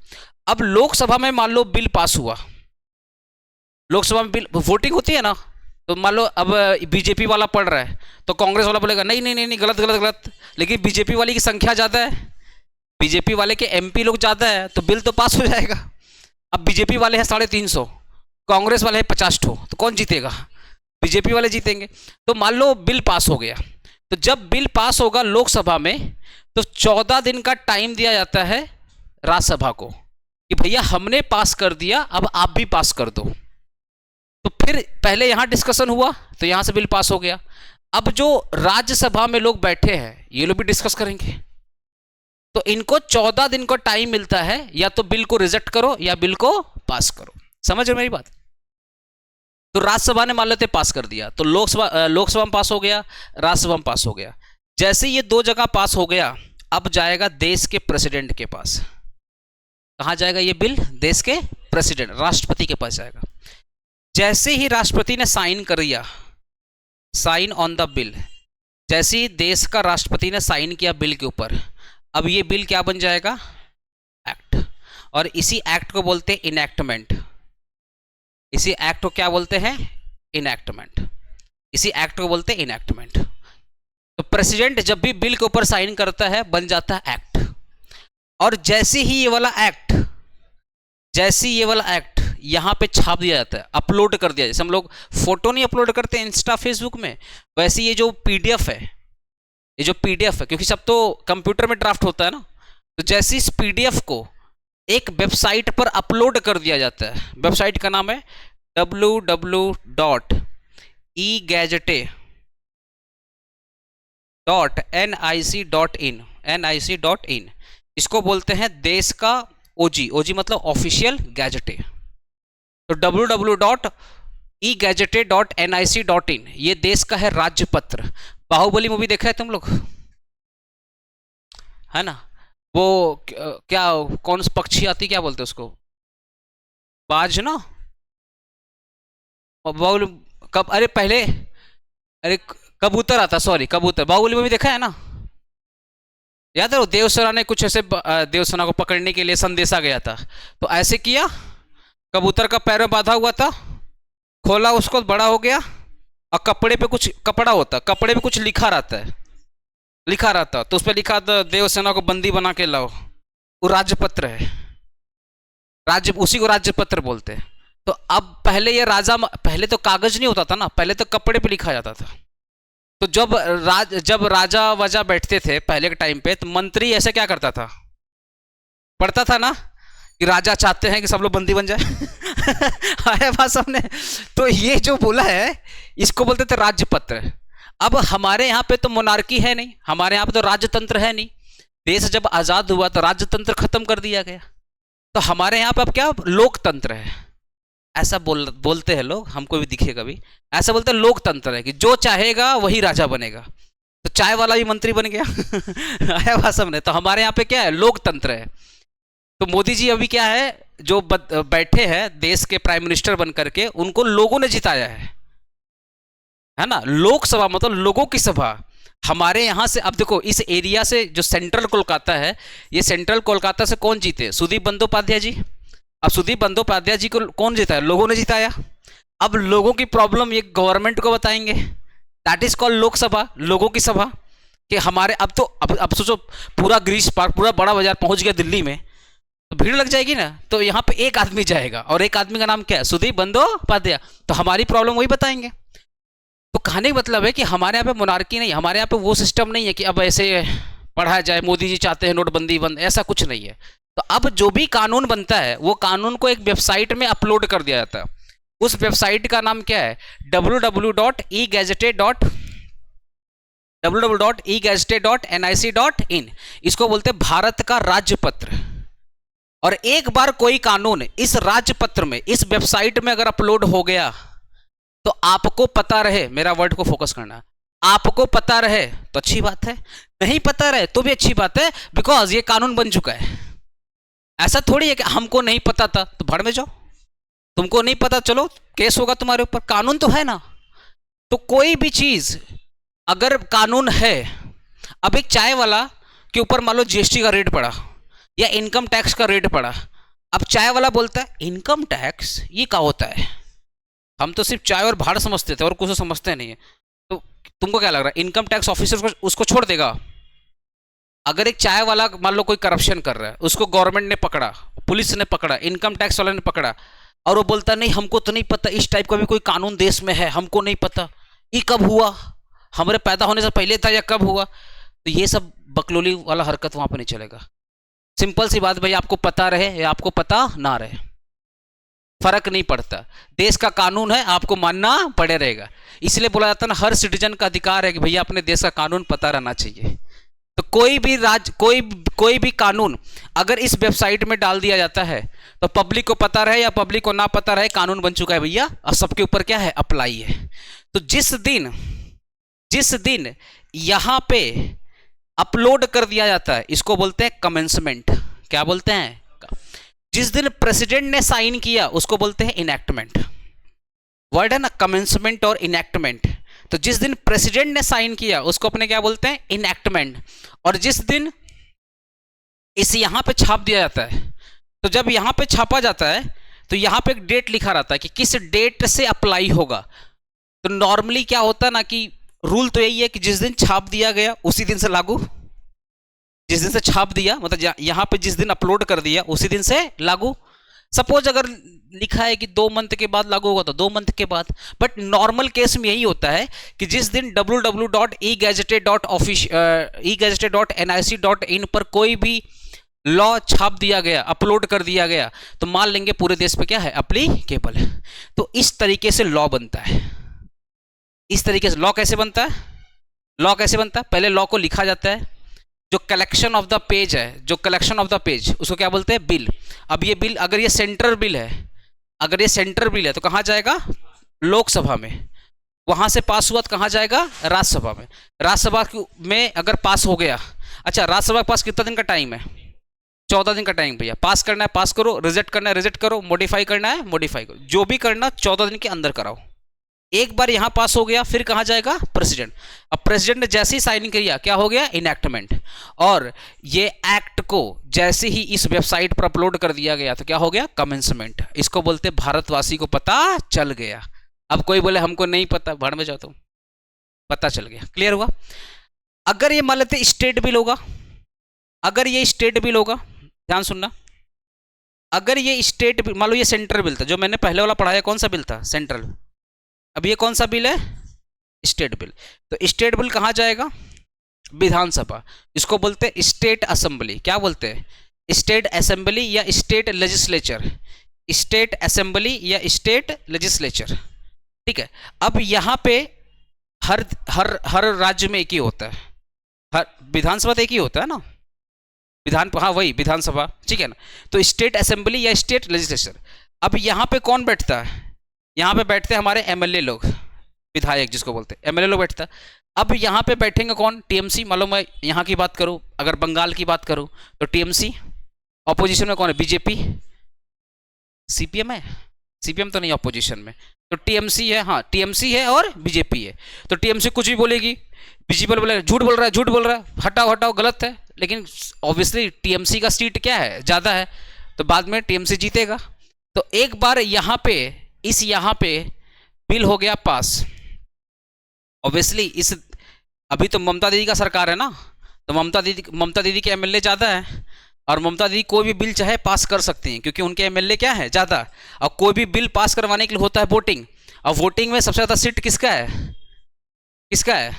अब लोकसभा में मान लो बिल पास हुआ, लोकसभा में बिल वोटिंग होती है ना, तो मान लो अब बीजेपी वाला पढ़ रहा है तो कांग्रेस वाला बोलेगा नहीं नहीं नहीं नहीं, गलत गलत गलत। लेकिन बीजेपी वाली की संख्या ज़्यादा है, बीजेपी वाले के एमपी लोग ज़्यादा है, तो बिल तो पास हो जाएगा। अब बीजेपी वाले हैं 350, कांग्रेस वाले हैं 50 ठो, तो कौन जीतेगा, बीजेपी वाले जीतेंगे। तो मान लो बिल पास हो गया, तो जब बिल पास होगा लोकसभा में तो 14 दिन का टाइम दिया जाता है राज्यसभा को कि भैया हमने पास कर दिया, अब आप भी पास कर दो। तो फिर पहले यहां डिस्कशन हुआ तो यहां से बिल पास हो गया। अब जो राज्यसभा में लोग बैठे हैं ये लोग भी डिस्कस करेंगे, तो इनको 14 दिन का टाइम मिलता है, या तो बिल को रिजेक्ट करो या बिल को पास करो। समझ रहे मेरी बात। तो राज्यसभा ने मान लेते पास कर दिया, तो लोकसभा में पास हो गया, राज्यसभा में पास हो गया। जैसे ये दो जगह पास हो गया, अब जाएगा देश के प्रेसिडेंट के पास। कहां जाएगा ये बिल, देश के प्रेसिडेंट, राष्ट्रपति के पास जाएगा। जैसे ही राष्ट्रपति ने साइन कर दिया, साइन ऑन द बिल, जैसे ही देश का राष्ट्रपति ने साइन किया बिल के ऊपर, अब ये बिल क्या बन जाएगा, एक्ट। और इसी एक्ट को बोलते हैं इनैक्टमेंट। इसी एक्ट को क्या बोलते हैं, इनैक्टमेंट। इसी एक्ट को बोलते हैं इनैक्टमेंट। तो प्रेसिडेंट जब भी बिल के ऊपर साइन करता है बन जाता है एक्ट। और जैसे ही ये वाला एक्ट, जैसे ये वाला एक्ट यहाँ पे छाप दिया जाता है, अपलोड कर दिया, जैसे हम लोग फोटो नहीं अपलोड करते इंस्टा फेसबुक में, वैसे ये जो पीडीएफ है, ये जो पीडीएफ है, क्योंकि सब तो कंप्यूटर में ड्राफ्ट होता है ना, तो जैसे इस पीडीएफ को एक वेबसाइट पर अपलोड कर दिया जाता है। वेबसाइट का नाम है www.egazette.nic.in। इसको बोलते हैं देश का ओजी, ओजी मतलब ऑफिशियल गैजेटे। तो www.egazette.nic.in ये देश का है राज्यपत्र। बाहुबली मूवी देखा है तुम लोग, है ना, वो क्या कौन सा पक्षी आती, क्या बोलते हैं उसको, बाज ना, बाहुबली कब, अरे पहले, अरे कबूतर आता, सॉरी कबूतर, बाहुबली मूवी देखा है ना, याद है वो देवसेना ने कुछ ऐसे देवसेना को पकड़ने के लिए संदेशा गया था, तो ऐसे किया, कबूतर का पैर में बांधा हुआ था, खोला उसको, बड़ा हो गया, और कपड़े पे कुछ कपड़ा होता, कपड़े पे कुछ लिखा रहता है, लिखा रहता, तो उस पर लिखा था देवसेना को बंदी बना के लाओ, वो राज्यपत्र है, राज्य, उसी को राज्यपत्र बोलते हैं। तो अब पहले ये पहले तो कागज नहीं होता था ना, पहले तो कपड़े पे लिखा जाता था। तो जब राजा वजा बैठते थे पहले के टाइम पे, तो मंत्री ऐसे क्या करता था, पढ़ता था ना कि राजा चाहते हैं कि सब लोग बंदी बन जाए आया बात सामने। तो ये जो बोला है इसको बोलते थे राज्यपत्र। अब हमारे यहाँ पे तो मोनार्की है नहीं, हमारे यहाँ पे तो राजतंत्र है नहीं, देश जब आजाद हुआ तो राजतंत्र खत्म कर दिया गया, तो हमारे यहाँ पे अब क्या लोकतंत्र है, ऐसा बोलते हैं लोग, हमको भी दिखे कभी, ऐसा बोलते हैं लोकतंत्र है कि जो चाहेगा वही राजा बनेगा। तो चाय वाला भी मंत्री बन गया आया बात सामने। तो हमारे यहाँ पे क्या है, लोकतंत्र है। तो मोदी जी अभी क्या है, जो बैठे हैं देश के प्राइम मिनिस्टर बन करके, उनको लोगों ने जिताया है ना, लोकसभा मतलब लोगों की सभा। हमारे यहाँ से अब देखो, इस एरिया से जो सेंट्रल कोलकाता है, ये सेंट्रल कोलकाता से कौन जीते, सुदीप बंदोपाध्याय जी। अब सुदीप बंदोपाध्याय जी को कौन जिताया, लोगों ने जिताया। अब लोगों की प्रॉब्लम ये गवर्नमेंट को बताएंगे, दैट इज कॉल्ड लोकसभा, लोगों की सभा। कि हमारे अब सोचो, पूरा ग्रीस पार्क, पूरा बड़ा बाजार पहुंच गया दिल्ली में, तो भीड़ लग जाएगी ना। तो यहाँ पे एक आदमी जाएगा, और एक आदमी का नाम क्या है, सुदीप बंदोपाध्याय, तो हमारी प्रॉब्लम वही बताएंगे। तो कहने का मतलब है कि हमारे यहाँ पे मोनार्की नहीं, हमारे यहाँ पे वो सिस्टम नहीं है कि अब ऐसे पढ़ा जाए, मोदी जी चाहते हैं नोटबंदी बंद, ऐसा कुछ नहीं है। तो अब जो भी कानून बनता है वो कानून को एक वेबसाइट में अपलोड कर दिया जाता है। उस वेबसाइट का नाम क्या है? www.egazette.nic.in। इसको बोलते हैं भारत का राज्यपत्र। और एक बार कोई कानून इस राज्यपत्र में, इस वेबसाइट में अगर अपलोड हो गया तो आपको पता रहे, मेरा वर्ड को फोकस करना, आपको पता रहे तो अच्छी बात है, नहीं पता रहे तो भी अच्छी बात है, बिकॉज ये कानून बन चुका है। ऐसा थोड़ी है कि हमको नहीं पता था तो भाड़ में जाओ, तुमको नहीं पता चलो केस होगा तुम्हारे ऊपर, कानून तो है ना। तो कोई भी चीज अगर कानून है, अब एक चाय वाला के ऊपर मान लो जीएसटी का रेट पड़ा या इनकम टैक्स का रेट पड़ा, अब चाय वाला बोलता है इनकम टैक्स ये क्या होता है, हम तो सिर्फ चाय और भाड़ समझते थे और कुछ समझते नहीं है। तो तुमको क्या लग रहा है इनकम टैक्स ऑफिसर उसको छोड़ देगा? अगर एक चाय वाला मान लो कोई करप्शन कर रहा है, उसको गवर्नमेंट ने पकड़ा, पुलिस ने पकड़ा, इनकम टैक्स वाले ने पकड़ा, और वो बोलता नहीं हमको तो नहीं पता, इस टाइप का भी कोई कानून देश में है, हमको नहीं पता, ये कब हुआ, हमारे पैदा होने से पहले था या कब हुआ, तो ये सब बकलोली वाला हरकत वहां पर नहीं चलेगा। सिंपल सी बात भाई, आपको पता रहे या आपको पता ना रहे फर्क नहीं पड़ता, देश का कानून है, आपको मानना पड़े रहेगा। इसलिए बोला जाता है ना, हर सिटीजन का अधिकार है कि भैया अपने देश का कानून पता रहना चाहिए। तो कोई भी कानून अगर इस वेबसाइट में डाल दिया जाता है तो पब्लिक को पता रहे या पब्लिक को ना पता रहे, कानून बन चुका है भैया, और सबके ऊपर क्या है, अप्लाई है। तो जिस दिन यहां पे अपलोड कर दिया जाता है, इसको बोलते हैं कमेंसमेंट। क्या बोलते हैं? जिस दिन प्रेसिडेंट ने साइन किया उसको बोलते हैं इनैक्टमेंट। वर्ड है ना, कमेंसमेंट और इनैक्टमेंट। तो जिस दिन प्रेसिडेंट ने साइन किया उसको अपने क्या बोलते हैं, इनैक्टमेंट। और जिस दिन इसे यहां पे छाप दिया जाता है, तो जब यहां पे छापा जाता है तो यहां पे एक डेट लिखा रहता है कि किस डेट से अप्लाई होगा। तो नॉर्मली क्या होता है ना कि रूल तो यही है कि जिस दिन छाप दिया गया उसी दिन से लागू, जिस दिन से छाप दिया मतलब यहां पे जिस दिन अपलोड कर दिया उसी दिन से लागू। सपोज अगर लिखा है कि 2 मंथ के बाद लागू होगा तो 2 मंथ के बाद, बट नॉर्मल केस में यही होता है कि जिस दिन www.egazette.nic.in पर कोई भी लॉ छाप दिया गया, अपलोड कर दिया गया, तो मान लेंगे पूरे देश पे क्या है, एप्लीकेबल है। तो इस तरीके से लॉ बनता है। इस तरीके से लॉ कैसे बनता है? लॉ कैसे बनता है? पहले लॉ को लिखा जाता है, जो कलेक्शन ऑफ द पेज है, जो कलेक्शन ऑफ द पेज, उसको क्या बोलते हैं, बिल। अब ये बिल अगर ये सेंट्रल बिल है, अगर ये सेंट्रल बिल है तो कहाँ जाएगा, लोकसभा में। वहां से पास हुआ तो कहाँ जाएगा, राज्यसभा में। राज्यसभा में अगर पास हो गया, अच्छा राज्यसभा के पास कितना दिन का टाइम है, 14 दिन का टाइम भैया। पास करना है पास करो, रिजेक्ट करना है रिजेक्ट करो, मॉडिफाई करना है मॉडिफाई करो, जो भी करना 14 दिन के अंदर कराओ। एक बार यहां पास हो गया फिर कहां जाएगा, प्रेसिडेंट। अब प्रेसिडेंट ने जैसे ही साइन किया क्या हो गया, इनैक्टमेंट। और ये एक्ट को जैसे ही इस वेबसाइट पर अपलोड कर दिया गया तो क्या हो गया, कमेंसमेंट। इसको बोलते भारतवासी को पता चल गया। अब कोई बोले हमको नहीं पता, भाड़ में जाता हूं, पता चल गया, क्लियर हुआ। अगर ये मान लेते स्टेट बिल होगा, अगर ये स्टेट बिल होगा, ध्यान सुनना, अगर ये स्टेट बिल, मान लो ये सेंट्रल बिल था, जो मैंने पहले वाला पढ़ाया कौन सा बिल था, सेंट्रल। अब ये कौन सा बिल है, स्टेट बिल। तो स्टेट बिल कहां जाएगा, विधानसभा। इसको बोलते हैं स्टेट असेंबली। क्या बोलते हैं, स्टेट असेंबली या स्टेट लेजिस्लेचर, स्टेट असेंबली या स्टेट लेजिस्लेचर, ठीक है। अब यहां पे हर हर हर राज्य में एक ही होता है, हर विधानसभा तो एक ही होता है ना, हाँ वही विधानसभा, ठीक है ना। तो स्टेट असेंबली या स्टेट लेजिस्लेचर। अब यहां पे कौन बैठता है, यहाँ पे बैठते हैं हमारे एमएलए लोग, विधायक जिसको बोलते हैं, एमएलए लोग बैठता है। अब यहाँ पे बैठेंगे कौन, टीएमसी। मान लो मैं यहाँ की बात करूँ, अगर बंगाल की बात करूँ तो टीएमसी। ऑपोजिशन में कौन है, बीजेपी, सीपीएम है, सीपीएम तो नहीं ऑपोजिशन में, तो टीएमसी है, हाँ टीएमसी है और बीजेपी है। तो टीएमसी कुछ भी बोलेगी, बीजेपी बोलेगा झूठ बोल रहा है, झूठ बोल रहा है, हटाओ हटाओ गलत है, लेकिन ऑब्वियसली टीएमसी का सीट क्या है, ज़्यादा है, तो बाद में टीएमसी जीतेगा। तो एक बार यहाँ पे यहाँ पे बिल हो गया पास, ऑब्वियसली इस अभी तो ममता दीदी का सरकार है ना, तो ममता दीदी के एमएलए ज़्यादा है, और ममता दीदी कोई भी बिल चाहे पास कर सकती हैं क्योंकि उनके एमएलए क्या है, ज़्यादा। और कोई भी बिल पास करवाने के लिए होता है वोटिंग, और वोटिंग में सबसे ज़्यादा सीट किसका है, किसका है,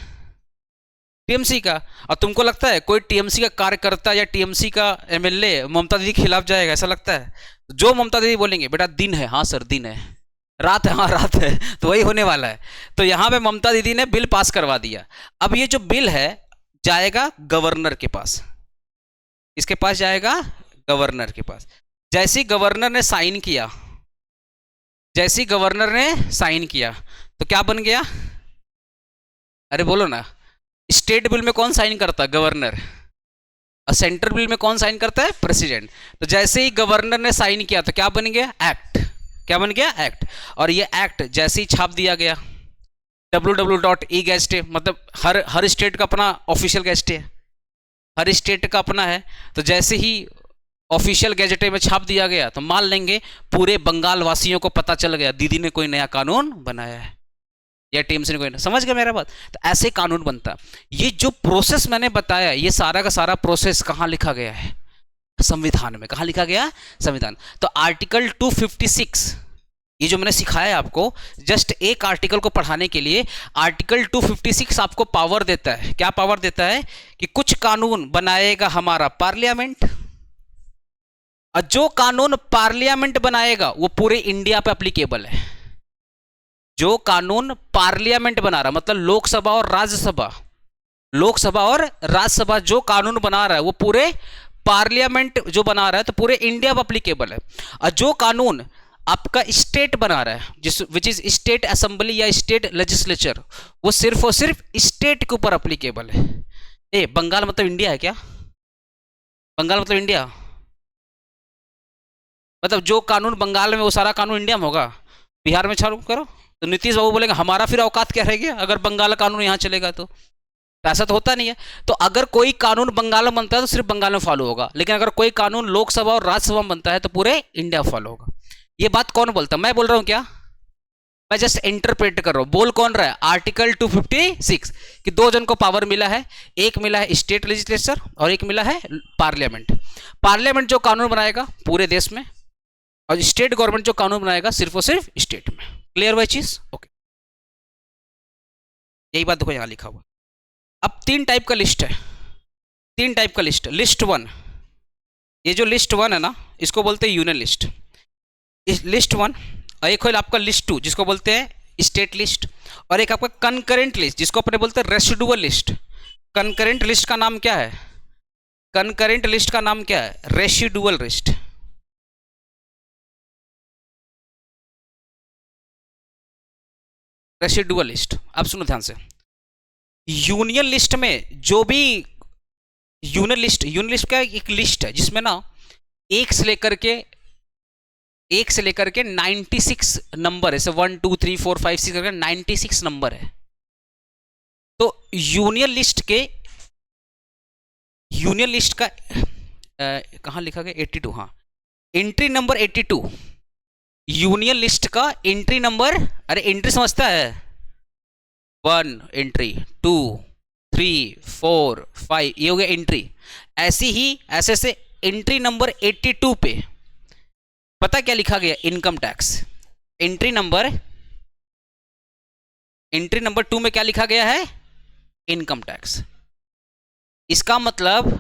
टीएमसी का। और तुमको लगता है कोई टीएमसी का कार्यकर्ता या टीएमसी का एमएलए ममता दीदी के खिलाफ जाएगा? ऐसा लगता है? जो ममता दीदी बोलेंगे बेटा दिन है, हाँ सर दिन है, रात है, हाँ रात है, तो वही होने वाला है। तो यहाँ पे ममता दीदी ने बिल पास करवा दिया। अब ये जो बिल है जाएगा गवर्नर के पास। इसके पास जाएगा गवर्नर के पास। जैसे ही गवर्नर ने साइन किया, जैसे ही गवर्नर ने साइन किया तो क्या बन गया? अरे बोलो ना। स्टेट बिल में कौन साइन करता है? गवर्नर। और सेंट्रल बिल में कौन साइन करता है? प्रेसिडेंट। तो जैसे ही गवर्नर ने साइन किया तो क्या बन गया? एक्ट। क्या बन गया? एक्ट। और ये एक्ट जैसे ही छाप दिया गया www.e-gazette, मतलब हर स्टेट का अपना ऑफिशियल गैजेट है, हर स्टेट का अपना है। तो जैसे ही ऑफिशियल गैजेट में छाप दिया गया तो मान लेंगे पूरे बंगाल वासियों को पता चल गया दीदी ने कोई नया कानून बनाया है या टीम से कोई ना। समझ गया मेरा बात? तो ऐसे कानून बनता। ये जो प्रोसेस मैंने बताया ये सारा का सारा प्रोसेस कहाँ लिखा गया है? संविधान में। कहाँ लिखा गया? संविधान। तो आर्टिकल 256, ये जो मैंने सिखाया आपको जस्ट एक आर्टिकल को पढ़ाने के लिए, आर्टिकल 256 आपको पावर देता है। क्या पावर देता है? कि कुछ कानून बनाएगा हमारा पार्लियामेंट, और जो कानून पार्लियामेंट बनाएगा वो पूरे इंडिया पे एप्लीकेबल है। जो कानून पार्लियामेंट बना रहा, मतलब लोकसभा और राज्यसभा, लोकसभा और राज्यसभा जो कानून बना रहा है वो पूरे पार्लियामेंट जो बना रहा है तो पूरे इंडिया पे एप्लीकेबल है। और जो कानून आपका स्टेट बना रहा है, जिस विच इज स्टेट असेंबली या स्टेट लेजिस्लेचर, वो सिर्फ और सिर्फ स्टेट के ऊपर एप्लीकेबल है। ए बंगाल मतलब इंडिया है क्या? बंगाल मतलब इंडिया, मतलब जो कानून बंगाल में वो सारा कानून इंडिया में होगा? बिहार में चालू करो तो नीतीश बाबू बोलेंगे हमारा फिर औकात क्या रह गया अगर बंगाल का कानून यहाँ चलेगा तो ऐसा तो होता नहीं है। तो अगर कोई कानून बंगाल में बनता है तो सिर्फ बंगाल में फॉलो होगा, लेकिन अगर कोई कानून लोकसभा और राज्यसभा में बनता है तो पूरे इंडिया फॉलो होगा। ये बात कौन बोलता है? मैं बोल रहा हूँ क्या? मैं जस्ट इंटरप्रेट कर रहा हूँ। बोल कौन रहा है? आर्टिकल 256 कि दो जन को पावर मिला है, एक मिला है स्टेट लेजिस्लेचर और एक मिला है पार्लियामेंट। पार्लियामेंट जो कानून बनाएगा पूरे देश में, और स्टेट गवर्नमेंट जो कानून बनाएगा सिर्फ और सिर्फ स्टेट में। क्लियर वही चीज? ओके, यही बात देखो यहां लिखा हुआ। अब तीन टाइप का लिस्ट है, तीन टाइप का लिस्ट। लिस्ट वन, ये जो लिस्ट वन है ना इसको बोलते हैं यूनियन लिस्ट, इस लिस्ट वन। और एक है आपका लिस्ट टू जिसको बोलते हैं स्टेट लिस्ट, और एक आपका कंकरेंट लिस्ट जिसको अपने बोलते हैं रेसिडुअल लिस्ट। कंकरेंट लिस्ट का नाम क्या है? कंकरेंट लिस्ट का नाम क्या है? Residual list. रेसिडुअल लिस्ट, अब सुनो ध्यान से। यूनियन लिस्ट में जो भी यूनियन लिस्ट का एक लिस्ट है जिसमें ना एक से लेकर के 96 नंबर है, 1 2 3 4 5 6 करके 96 नंबर है। तो यूनियन लिस्ट का कहां लिखा गया? 82, हाँ, एंट्री नंबर 82 यूनियन लिस्ट का एंट्री नंबर। अरे एंट्री समझता है? 1 एंट्री, 2 3 4 5, ये हो गया एंट्री। ऐसी ही ऐसे से एंट्री नंबर 82 पे पता क्या लिखा गया? Income tax. एंट्री नंबर 2 में क्या लिखा गया है? Income tax. इसका मतलब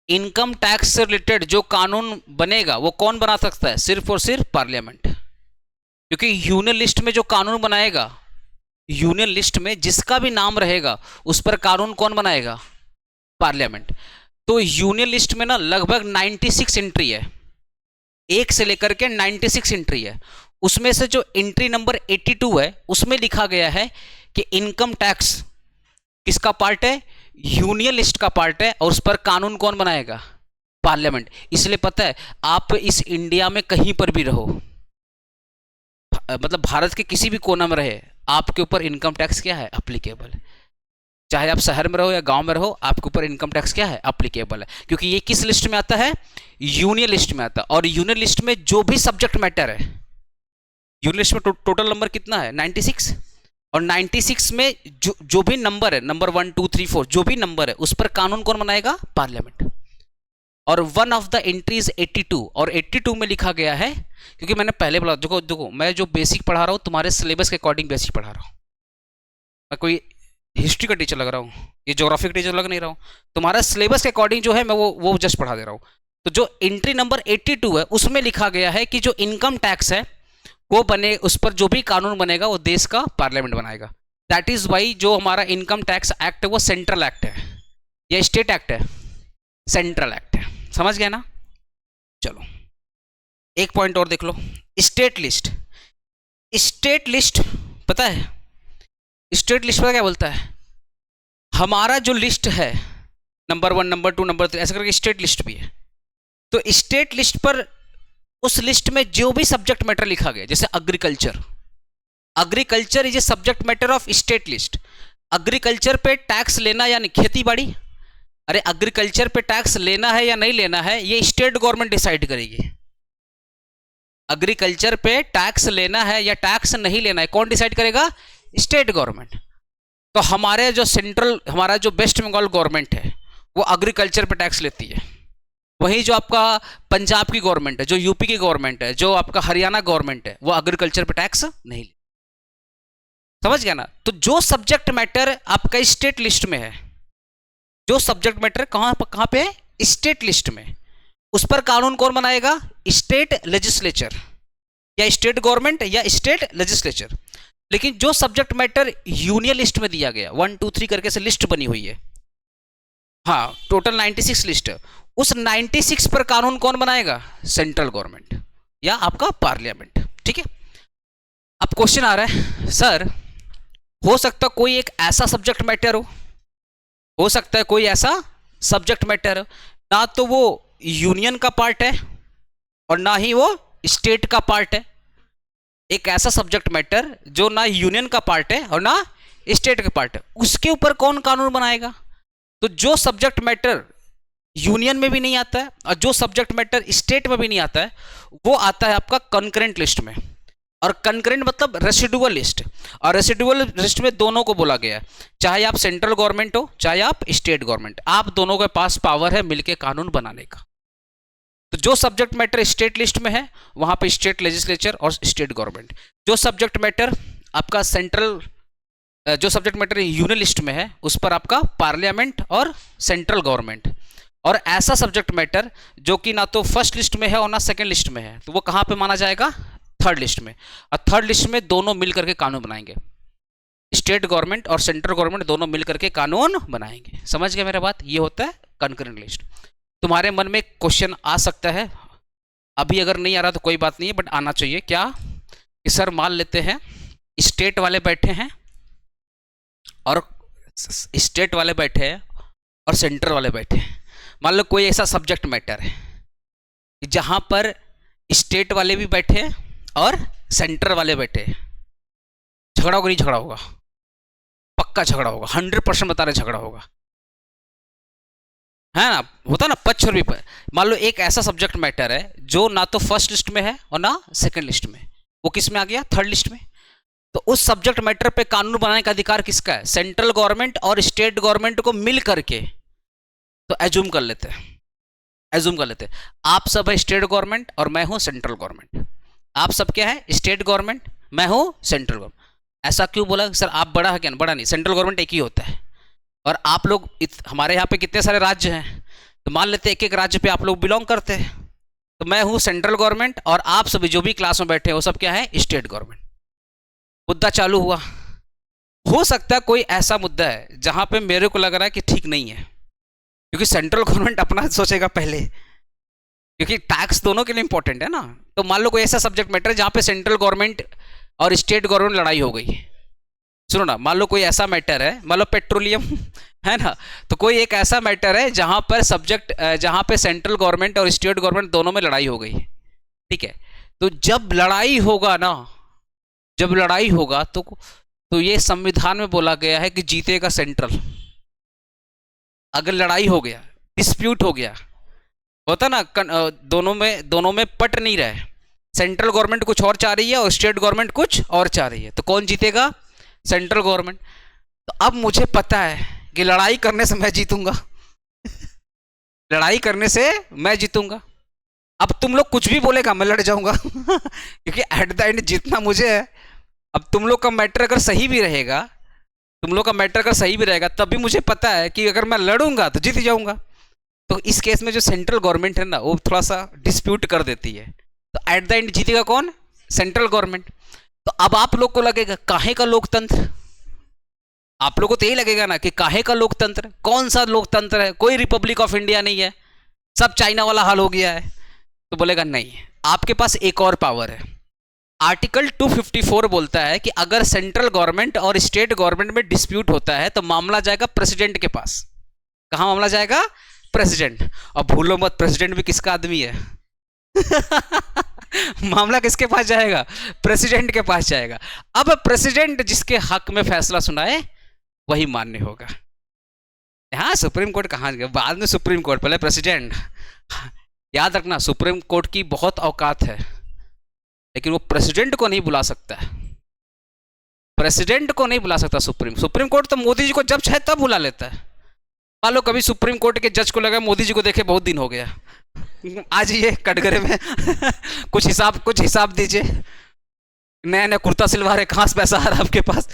इनकम टैक्स से रिलेटेड जो कानून बनेगा वो कौन बना सकता है? सिर्फ और सिर्फ पार्लियामेंट। क्योंकि यूनियन लिस्ट में जो कानून बनाएगा, यूनियन लिस्ट में जिसका भी नाम रहेगा उस पर कानून कौन बनाएगा? पार्लियामेंट। तो यूनियन लिस्ट में ना लगभग 96 एंट्री है, एक से लेकर के 96 एंट्री है। उसमें से जो एंट्री नंबर 82 है उसमें लिखा गया है कि इनकम टैक्स किसका पार्ट है? यूनियन लिस्ट का पार्ट है, और उस पर कानून कौन बनाएगा? पार्लियामेंट। इसलिए पता है आप इस इंडिया में कहीं पर भी रहो, मतलब भारत के किसी भी कोना में रहे, आपके ऊपर इनकम टैक्स क्या है? एप्लीकेबल है। चाहे आप शहर में रहो या गांव में रहो, आपके ऊपर इनकम टैक्स क्या है? एप्लीकेबल है। क्योंकि ये किस लिस्ट में आता है? यूनियन लिस्ट में आता है। और यूनियन लिस्ट में जो भी सब्जेक्ट मैटर है, यूनियन लिस्ट में टोटल नंबर कितना है? 96। और 96 में जो भी नंबर है, नंबर 1 2 3 4 जो भी नंबर है, उस पर कानून कौन बनाएगा? पार्लियामेंट। और वन ऑफ द एंट्रीज 82, और 82 में लिखा गया है, क्योंकि मैंने पहले बोला, देखो मैं जो बेसिक पढ़ा रहा हूँ तुम्हारे सिलेबस के अकॉर्डिंग बेसिक पढ़ा रहा हूँ, मैं कोई हिस्ट्री का टीचर लग रहा हूँ, ये ज्योग्राफी का टीचर लग नहीं रहा हूँ। तुम्हारा सिलेबस के अकॉर्डिंग जो है मैं वो जस्ट पढ़ा दे रहा हूँ। तो जो एंट्री नंबर 82 है उसमें लिखा गया है कि जो इनकम टैक्स है वो बने, उस पर जो भी कानून बनेगा वो देश का पार्लियामेंट बनाएगा। दैट इज वाई जो हमारा इनकम टैक्स एक्ट है वो सेंट्रल एक्ट है या स्टेट एक्ट है, सेंट्रल एक्ट है। समझ गए ना? चलो एक पॉइंट और देख लो, स्टेट लिस्ट। स्टेट लिस्ट पता है, स्टेट लिस्ट पता क्या बोलता है? हमारा जो लिस्ट है नंबर 1 नंबर 2 नंबर 3 ऐसा करके स्टेट लिस्ट भी है। तो स्टेट लिस्ट पर उस लिस्ट में जो भी सब्जेक्ट मैटर लिखा गया, जैसे agriculture, agriculture is a subject matter of state list. Agriculture पे टैक्स लेना यानी खेती बाड़ी, अरे एग्रीकल्चर पे टैक्स लेना है या नहीं लेना है ये स्टेट गवर्नमेंट डिसाइड करेगी। एग्रीकल्चर पे टैक्स लेना है या टैक्स नहीं लेना है कौन डिसाइड करेगा? State government. तो हमारे जो सेंट्रल, हमारा जो वेस्ट बंगाल गवर्नमेंट है वो एग्रीकल्चर पे टैक्स लेती है। वहीं जो आपका पंजाब की गवर्नमेंट है, जो यूपी की गवर्नमेंट है, जो आपका हरियाणा गवर्नमेंट है, वो एग्रीकल्चर पे टैक्स नहीं लेती। समझ गया ना? तो जो सब्जेक्ट मैटर आपका स्टेट लिस्ट में है, जो सब्जेक्ट मैटर कहां पे है? स्टेट लिस्ट में, उस पर कानून कौन बनाएगा? स्टेट लेजिस्लेचर, या स्टेट गवर्नमेंट या स्टेट लेजिस्लेचर। लेकिन जो सब्जेक्ट मैटर यूनियन लिस्ट में दिया गया 1 2 3 करके से लिस्ट बनी हुई है, हाँ टोटल 96 लिस्ट, उस 96 पर कानून कौन बनाएगा? सेंट्रल गवर्नमेंट या आपका पार्लियामेंट। ठीक है। अब क्वेश्चन आ रहा है सर, हो सकता कोई एक ऐसा सब्जेक्ट मैटर हो सकता है कोई ऐसा सब्जेक्ट मैटर ना तो वो यूनियन का पार्ट है और ना ही वो स्टेट का पार्ट है। एक ऐसा सब्जेक्ट मैटर जो ना यूनियन का पार्ट है और ना स्टेट का पार्ट है, उसके ऊपर कौन कानून बनाएगा? तो जो सब्जेक्ट मैटर यूनियन में भी नहीं आता है और जो सब्जेक्ट मैटर स्टेट में भी नहीं आता है वो आता है आपका कंकरेंट लिस्ट में। और कंकरेंट मतलब रेसिडुअल लिस्ट, और रेसिडुअल लिस्ट में दोनों को बोला गया है, चाहे आप सेंट्रल गवर्नमेंट हो चाहे आप स्टेट गवर्नमेंट, आप दोनों के पास पावर है मिलके कानून बनाने का। तो जो सब्जेक्ट मैटर स्टेट लिस्ट में है वहां पे स्टेट लेजिस्लेचर और स्टेट गवर्नमेंट, जो सब्जेक्ट मैटर आपका सेंट्रल, जो सब्जेक्ट मैटर यूनियन लिस्ट में है उस पर आपका पार्लियामेंट और सेंट्रल गवर्नमेंट। और ऐसा सब्जेक्ट मैटर जो कि ना तो फर्स्ट लिस्ट में है और ना सेकंड लिस्ट में है, तो वो कहां पे माना जाएगा? थर्ड लिस्ट में। और थर्ड लिस्ट में दोनों मिलकर के कानून बनाएंगे, स्टेट गवर्नमेंट और सेंट्रल गवर्नमेंट दोनों मिलकर के कानून बनाएंगे। समझ गए मेरा बात? ये होता है कंकरेंट लिस्ट। तुम्हारे मन में क्वेश्चन आ सकता है, अभी अगर नहीं आ रहा तो कोई बात नहीं है, बट आना चाहिए। क्या कि सर मान लेते हैं स्टेट वाले बैठे हैं और स्टेट वाले बैठे हैं और सेंट्रल वाले बैठे हैं। मान लो कोई ऐसा सब्जेक्ट मैटर है जहां पर स्टेट वाले भी बैठे हैं और सेंट्रल वाले बैठे हैं, झगड़ा होगा नहीं? झगड़ा होगा, पक्का झगड़ा होगा, 100% बता रहे झगड़ा होगा, है ना? होता ना पक्ष और विपक्ष। मान लो एक ऐसा सब्जेक्ट मैटर है जो ना तो फर्स्ट लिस्ट में है और ना सेकंड लिस्ट में, वो किस में आ गया? थर्ड लिस्ट में। तो उस सब्जेक्ट मैटर पे कानून बनाने का अधिकार किसका है? सेंट्रल गवर्नमेंट और स्टेट गवर्नमेंट को मिल करके। तो एज्यूम कर लेते हैं, एज्यूम कर लेते हैं आप सब है स्टेट गवर्नमेंट और मैं हूं सेंट्रल गवर्नमेंट। आप सब क्या है? स्टेट गवर्नमेंट, मैं हूं सेंट्रल गवर्नमेंट। ऐसा क्यों बोला सर? आप बड़ा है क्या? बड़ा नहीं, सेंट्रल गवर्नमेंट एक ही होता है। और आप लोग हमारे यहाँ पे कितने सारे राज्य हैं, तो मान लेते हैं एक एक राज्य पे आप लोग बिलोंग करते हैं। तो मैं हूं सेंट्रल गवर्नमेंट और आप सभी जो भी क्लास में बैठे हैं वो सब क्या है? State government. मुद्दा चालू हुआ। हो सकता है कोई ऐसा मुद्दा है जहां पे मेरे को लग रहा है कि ठीक नहीं है, क्योंकि सेंट्रल गवर्नमेंट अपना सोचेगा पहले, क्योंकि टैक्स दोनों के लिए इंपॉर्टेंट है ना। तो मान लो कोई ऐसा सब्जेक्ट मैटर है जहां पे सेंट्रल गवर्नमेंट और स्टेट गवर्नमेंट लड़ाई हो गई। सुनो ना, मान लो कोई ऐसा मैटर है, मान लो पेट्रोलियम है ना, तो कोई एक ऐसा मैटर है जहां पर सब्जेक्ट, जहां पे सेंट्रल गवर्नमेंट और स्टेट गवर्नमेंट दोनों में लड़ाई हो गई। ठीक है, तो जब लड़ाई होगा ना, जब लड़ाई होगा तो ये संविधान में बोला गया है कि जीतेगा सेंट्रल। अगर लड़ाई हो गया, डिस्प्यूट हो गया, होता ना दोनों में पट नहीं रहे, सेंट्रल गवर्नमेंट कुछ और चाह रही है और स्टेट गवर्नमेंट कुछ और चाह रही है, तो कौन जीतेगा? Central government. तो अब मुझे पता है कि लड़ाई करने से मैं जीतूंगा लड़ाई करने से मैं जीतूंगा। अब तुम लोग कुछ भी बोलेगा मैं लड़ जाऊंगा क्योंकि एट द एंड जीतना मुझे है। अब तुम लोग का मैटर अगर सही भी रहेगा तुम लोग का मैटर अगर सही भी रहेगा तब भी मुझे पता है कि अगर मैं लड़ूंगा तो जीत जाऊंगा। तो इस केस में जो सेंट्रल गवर्नमेंट है ना वो थोड़ा सा डिस्प्यूट कर देती है, तो एट द एंड जीतेगा कौन? Central government. तो अब आप लोग को लगेगा काहे का लोकतंत्र, आप लोग को तो यही लगेगा ना कि काहे का लोकतंत्र, कौन सा लोकतंत्र है, कोई रिपब्लिक ऑफ इंडिया नहीं है, सब चाइना वाला हाल हो गया है। तो बोलेगा नहीं, आपके पास एक और पावर है। आर्टिकल 254 बोलता है कि अगर सेंट्रल गवर्नमेंट और स्टेट गवर्नमेंट में डिस्प्यूट होता है तो मामला जाएगा प्रेसिडेंट के पास। कहां मामला जाएगा? प्रेसिडेंट। और भूलो मत, प्रेसिडेंट भी किसका आदमी है? मामला किसके पास जाएगा? प्रेसिडेंट के पास जाएगा। अब प्रेसिडेंट जिसके हक में फैसला सुनाए वही मान्य होगा। हाँ, सुप्रीम कोर्ट कहाँ गया, बाद में सुप्रीम कोर्ट, पहले प्रेसिडेंट। याद रखना, सुप्रीम कोर्ट की बहुत औकात है, लेकिन वो प्रेसिडेंट को नहीं बुला सकता है। प्रेसिडेंट को नहीं बुला सकता सुप्रीम कोर्ट तो मोदी जी को जब चाहे तब बुला लेता है। मान लो कभी सुप्रीम कोर्ट के जज को लगा मोदी जी को देखे बहुत दिन हो गया, आज ये कटघरे में कुछ हिसाब दीजिए, नया नया कुर्ता सिलवा रहे, कहाँ से पैसा आ रहा है आपके पास।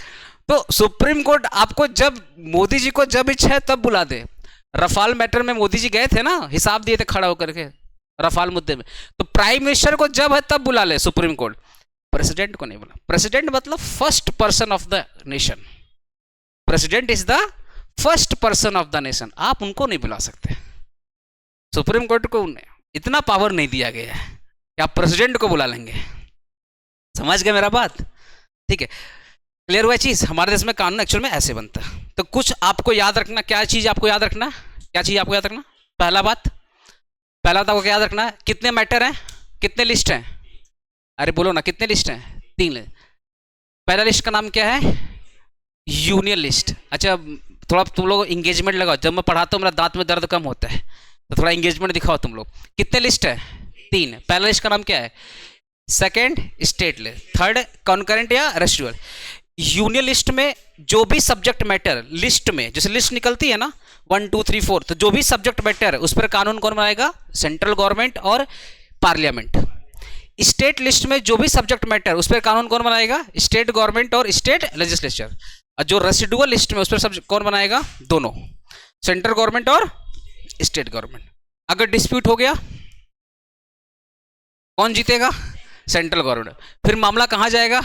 तो सुप्रीम कोर्ट आपको जब मोदी जी को जब इच्छा है तब बुला दे। रफाल मैटर में मोदी जी गए थे ना, हिसाब दिए थे खड़ा होकर के रफाल मुद्दे में, तो प्राइम मिनिस्टर को जब है तब बुला ले सुप्रीम कोर्ट, प्रेसिडेंट को नहीं बुला। प्रेसिडेंट मतलब first person of the nation, president is the first person of the nation, आप उनको नहीं बुला सकते। सुप्रीम कोर्ट को इतना पावर नहीं दिया गया है कि आप प्रेसिडेंट को बुला लेंगे। समझ गए मेरा बात? ठीक है, क्लियर हुआ चीज? हमारे देश में कानून एक्चुअल में ऐसे बनता है। तो कुछ आपको याद रखना, क्या चीज आपको याद रखना, क्या चीज आपको याद रखना? पहला बात आपको याद रखना है, कितने मैटर हैं, कितने लिस्ट हैं? अरे बोलो ना, कितने लिस्ट हैं? 3। पहला लिस्ट का नाम क्या है? Union list. अच्छा, थोड़ा तुम लोग इंगेजमेंट लगाओ, जब मैं पढ़ाता हूँ मेरा दांत में दर्द कम होता है, तो थोड़ा इंगेजमेंट दिखाओ तुम लोग। कितने लिस्ट है? 3। पहला लिस्ट का नाम क्या है? Second state list, third concurrent या रेसिडुअल। यूनियन लिस्ट में जो भी सब्जेक्ट मैटर, लिस्ट में जैसे लिस्ट निकलती है ना 1 2 3 4, तो जो भी सब्जेक्ट मैटर है उस पर कानून कौन बनाएगा? सेंट्रल गवर्नमेंट और पार्लियामेंट। स्टेट लिस्ट में जो भी सब्जेक्ट मैटर उस पर कानून कौन बनाएगा? स्टेट गवर्नमेंट और स्टेट लेजिस्लेचर। और जो रेसिडुअल लिस्ट में उस पर कौन बनाएगा? दोनों, सेंट्रल गवर्नमेंट और स्टेट गवर्नमेंट। अगर डिस्प्यूट हो गया कौन जीतेगा? Central government. फिर मामला कहां जाएगा?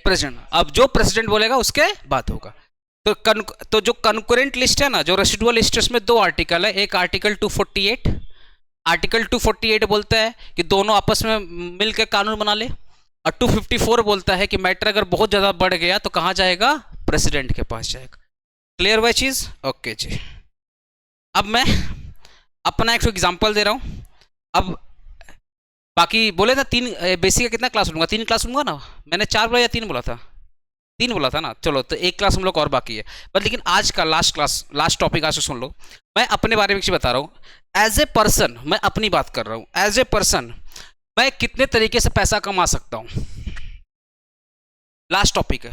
प्रेसिडेंट। अब जो प्रेसिडेंट बोलेगा उसके बाद होगा। तो जो कंकरेंट लिस्ट है ना, जो रेसिडुअल लिस्ट है, उसमें 2 आर्टिकल है। एक आर्टिकल 248, आर्टिकल 248 बोलता है कि दोनों आपस में मिलकर कानून बना ले, और 254 बोलता है कि मैटर अगर बहुत ज़्यादा बढ़ गया तो कहाँ जाएगा? प्रेसिडेंट के पास जाएगा। क्लियर हुआ चीज़? ओके जी। अब मैं अपना एक एग्जाम्पल दे रहा हूँ। अब बाकी बोले था 3 बेसिक का कितना क्लास लूँगा? 3 क्लास लूँगा ना, मैंने 4 बोला या 3 बोला था? 3 बोला था ना। चलो, तो 1 क्लास हम लोग और बाकी है, पर लेकिन आज का लास्ट टॉपिक आज सुन लो। मैं अपने बारे में कुछ बता रहा हूँ। एज ए पर्सन, मैं अपनी बात कर रहा हूँ। एज ए पर्सन मैं कितने तरीके से पैसा कमा सकता हूँ? लास्ट टॉपिक है।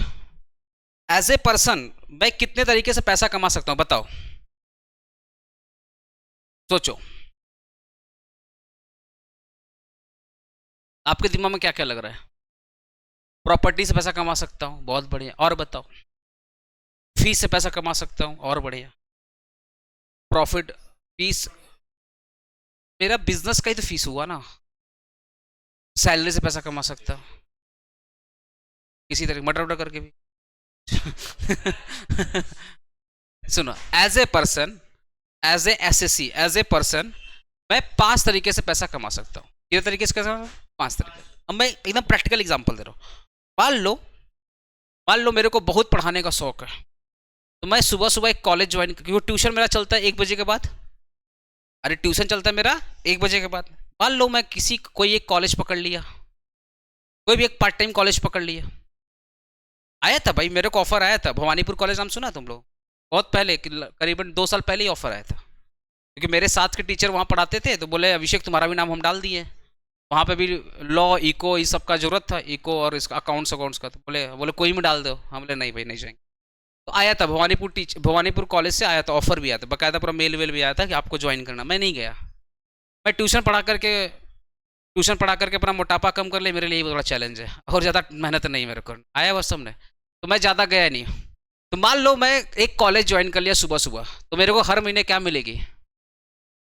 एज ए पर्सन मैं कितने तरीके से पैसा कमा सकता हूँ, बताओ, सोचो। आपके दिमाग में क्या क्या लग रहा है? प्रॉपर्टी से पैसा कमा सकता हूँ, बहुत बढ़िया। और बताओ। फीस से पैसा कमा सकता हूँ, और बढ़िया। प्रॉफिट, फीस, मेरा बिजनेस का ही तो फीस हुआ ना। सैलरी से पैसा कमा सकता हूँ किसी तरह, मटर वटर करके भी। सुनो, as a person, as a SSC, as a person मैं 5 तरीके से पैसा कमा सकता हूँ। कितने तरीके से? 5 तरीके। अब मैं एकदम प्रैक्टिकल एग्जांपल दे रहा हूँ। मान लो मेरे को बहुत पढ़ाने का शौक है, तो मैं सुबह सुबह एक कॉलेज ज्वाइन, क्योंकि ट्यूशन मेरा चलता है 1 बजे के बाद। अरे ट्यूशन चलता है मेरा 1 बजे के बाद। मान लो मैं कोई एक कॉलेज पकड़ लिया, कोई भी एक पार्ट टाइम कॉलेज पकड़ लिया। आया था भाई, मेरे को ऑफर आया था, भवानीपुर कॉलेज नाम सुना तुम लोग? बहुत पहले, करीबन 2 साल पहले ही ऑफर आया था, क्योंकि मेरे साथ के टीचर वहाँ पढ़ाते थे, तो बोले अभिषेक तुम्हारा भी नाम हम डाल दिए। वहाँ पे भी लॉ, इको, इस सब का जरूरत था, इको और इसका अकाउंट्स का, तो बोले कोई में डाल दो। हम बोले नहीं भाई, नहीं जाएंगे। तो आया था भवानीपुर कॉलेज से आया था, ऑफर भी आया था, बाकायदा पूरा मेल वेल भी आया था कि आपको ज्वाइन करना। मैं नहीं गया। मैं ट्यूशन पढ़ा करके अपना मोटापा कम कर ले, मेरे लिए बड़ा चैलेंज है, और ज़्यादा मेहनत नहीं मेरे को आया बस सबने, तो मैं ज़्यादा गया नहीं। तो मान लो मैं एक कॉलेज ज्वाइन कर लिया सुबह सुबह, तो मेरे को हर महीने क्या मिलेगी?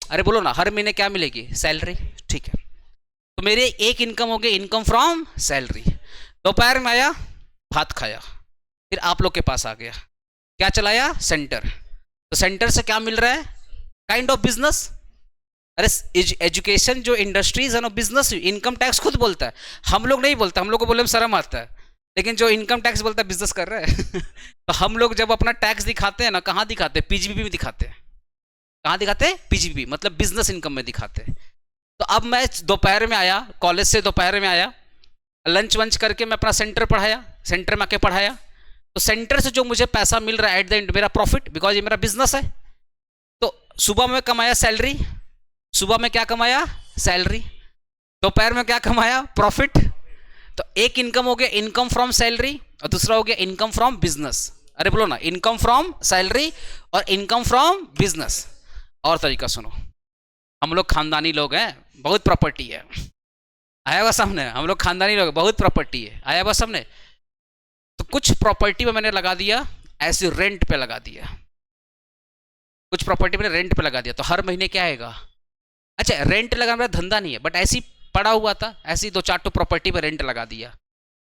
अरे बोलो ना, हर महीने क्या मिलेगी? सैलरी। ठीक है, तो मेरे एक इनकम हो गई, इनकम फ्रॉम सैलरी। दोपहर में आया, भात खाया, फिर आप लोग के पास आ गया, क्या चलाया? सेंटर। तो सेंटर से क्या मिल रहा है? Kind of business. अरे एजुकेशन जो इंडस्ट्रीज है ना, बिजनेस। इनकम टैक्स खुद बोलता है, हम लोग नहीं बोलते, हम लोग को बोलने में शर्म आता है, लेकिन जो इनकम टैक्स बोलता है बिजनेस कर रहा है। तो हम लोग जब अपना टैक्स दिखाते हैं ना, कहाँ दिखाते हैं? पीजीबीपी में दिखाते हैं। कहाँ दिखाते हैं? पीजीबीपी, मतलब बिजनेस इनकम में दिखाते हैं। तो अब मैं दोपहर में आया, कॉलेज से दोपहर में आया, लंच वंच करके मैं अपना सेंटर पढ़ाया, सेंटर में आके पढ़ाया, तो सेंटर से जो मुझे पैसा मिल रहा है एट द एंड मेरा प्रॉफिट, बिकॉज ये मेरा बिजनेस है। तो सुबह में कमाया सैलरी, सुबह में क्या कमाया? सैलरी। दोपहर में क्या कमाया? प्रॉफिट। तो एक इनकम हो गया इनकम फ्रॉम सैलरी, और दूसरा हो गया इनकम फ्रॉम बिजनेस। अरे बोलो ना, इनकम फ्रॉम सैलरी और इनकम फ्रॉम बिजनेस। और तरीका सुनो, हम लोग खानदानी लोग हैं, बहुत प्रॉपर्टी है, आया हुआ सामने? हम लोग खानदानी लोग, बहुत प्रॉपर्टी है, आया हुआ सामने? तो कुछ प्रॉपर्टी में मैंने लगा दिया ऐसे, रेंट पे लगा दिया, कुछ प्रॉपर्टी मैंने रेंट पे लगा दिया, तो हर महीने क्या आएगा? अच्छा, रेंट लगाना मेरा धंधा नहीं है, बट ऐसी पड़ा हुआ था, ऐसी 2-4 प्रॉपर्टी पे रेंट लगा दिया,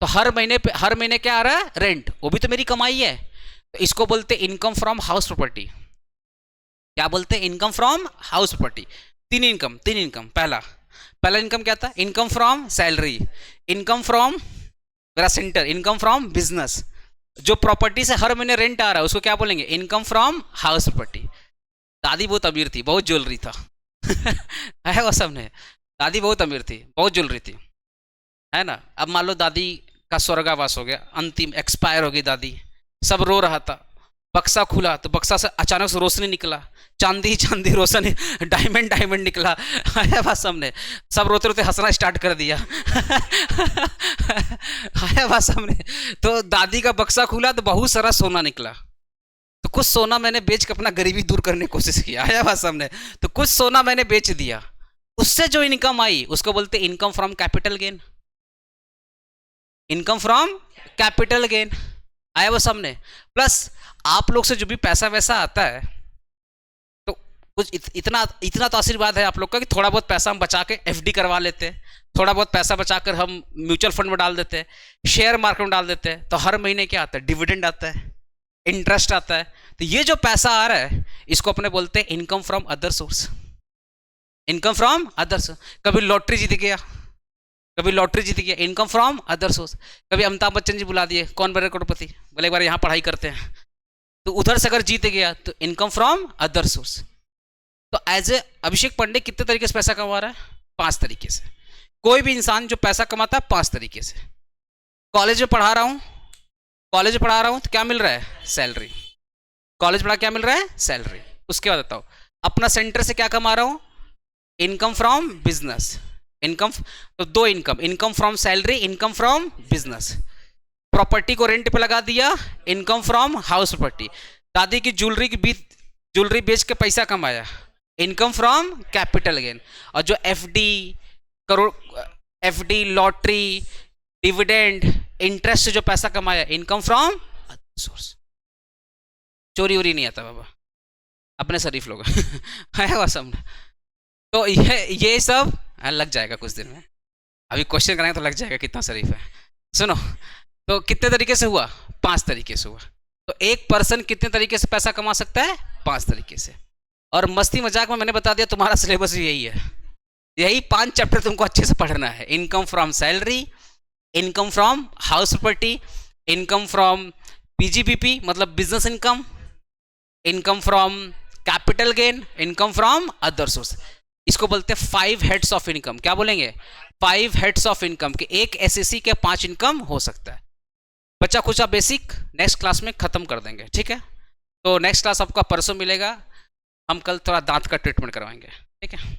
तो हर महीने क्या आ रहा है? रेंट। वो भी तो मेरी कमाई है। तो इसको बोलते इनकम फ्रॉम हाउस प्रॉपर्टी। क्या बोलते हैं? Income from house property. तीन इनकम। पहला इनकम क्या था? Income from salary, income from मेरा सेंटर, इनकम फ्रॉम बिजनेस। जो प्रॉपर्टी से हर महीने रेंट आ रहा है उसको क्या बोलेंगे? Income from house property. दादी बहुत अमीर थी, बहुत ज्वेलरी था। है वो सब ने, दादी बहुत अमीर थी, बहुत ज्वेलरी थी, है ना? अब मान लो दादी का स्वर्गावास हो गया, अंतिम एक्सपायर हो गई दादी, सब रो रहा था, बक्सा खुला तो बक्सा से अचानक से रोशनी निकला, चांदी रोशनी, डायमंड निकला। आया बात सामने? सब रोते रोते हंसना स्टार्ट कर दिया। आया बात सामने? तो दादी का बक्सा खुला तो बहुत सारा सोना निकला, तो कुछ सोना मैंने बेच के अपना गरीबी दूर करने की कोशिश किया। आया बात सामने? तो कुछ सोना मैंने बेच दिया, उससे जो इनकम आई उसको बोलते income from capital gain. Income from capital gain, आया वो सामने? प्लस आप लोग से जो भी पैसा वैसा आता है, तो कुछ इतना तो आशीर्वाद है आप लोग का कि थोड़ा बहुत पैसा हम बचा के एफडी करवा लेते हैं, थोड़ा बहुत पैसा बचाकर हम म्यूचुअल फंड में डाल देते हैं, शेयर मार्केट में डाल देते हैं, तो हर महीने क्या आता है? डिविडेंड आता है, इंटरेस्ट आता है। तो ये जो पैसा आ रहा है इसको अपने बोलते हैं income from other source. Income from other source. कभी लॉटरी जीत गया, इनकम फ्रॉम अदर सोर्स। कभी अमिताभ बच्चन जी बुला दिए, कौन बने करोड़पति, बोले एक बार यहाँ पढ़ाई करते हैं, तो उधर से अगर जीत गया तो इनकम फ्रॉम अदर सोर्स। तो एज ए अभिषेक पांडे कितने तरीके से पैसा कमा रहा है? 5 तरीके से। कोई भी इंसान जो पैसा कमाता है 5 तरीके से। कॉलेज में पढ़ा रहा हूँ तो क्या मिल रहा है? सैलरी। कॉलेज पढ़ा क्या मिल रहा है? सैलरी। उसके बाद बताओ, अपना सेंटर से क्या कमा रहा हूँ? Income from business. इनकम तो 2 income from salary, income from business. Property को रेंट पे लगा दिया, इनकम फ्रॉम हाउस प्रॉपर्टी। दादी की ज्वेलरी बेच के पैसा कमाया, इनकम फ्रॉम कैपिटल गेन। और जो एफडी, लॉटरी, डिविडेंड, इंटरेस्ट से जो पैसा कमाया, इनकम फ्रॉम सोर्स। चोरी वोरी नहीं आता बाबा, अपने शरीफ लोग है वो सब। तो ये सब लग जाएगा कुछ दिन में, अभी क्वेश्चन कराएंगे तो लग जाएगा कितना शरीफ है। सुनो, तो कितने तरीके से हुआ? 5 तरीके से हुआ। तो एक पर्सन कितने तरीके से पैसा कमा सकता है? 5 तरीके से। और मस्ती मजाक में मैंने बता दिया तुम्हारा सिलेबस भी यही है, यही 5 चैप्टर तुमको अच्छे से पढ़ना है। Income from salary, income from house property, income from PGBP मतलब business income, income from capital gain, income from other source. इसको बोलते हैं 5 हेड्स ऑफ इनकम। क्या बोलेंगे? 5 हेड्स ऑफ इनकम के एक एसएससी के 5 इनकम हो सकता है। बच्चा कुछ आप बेसिक नेक्स्ट क्लास में खत्म कर देंगे, ठीक है? तो नेक्स्ट क्लास आपका परसों मिलेगा, हम कल थोड़ा दांत का ट्रीटमेंट करवाएंगे, ठीक है?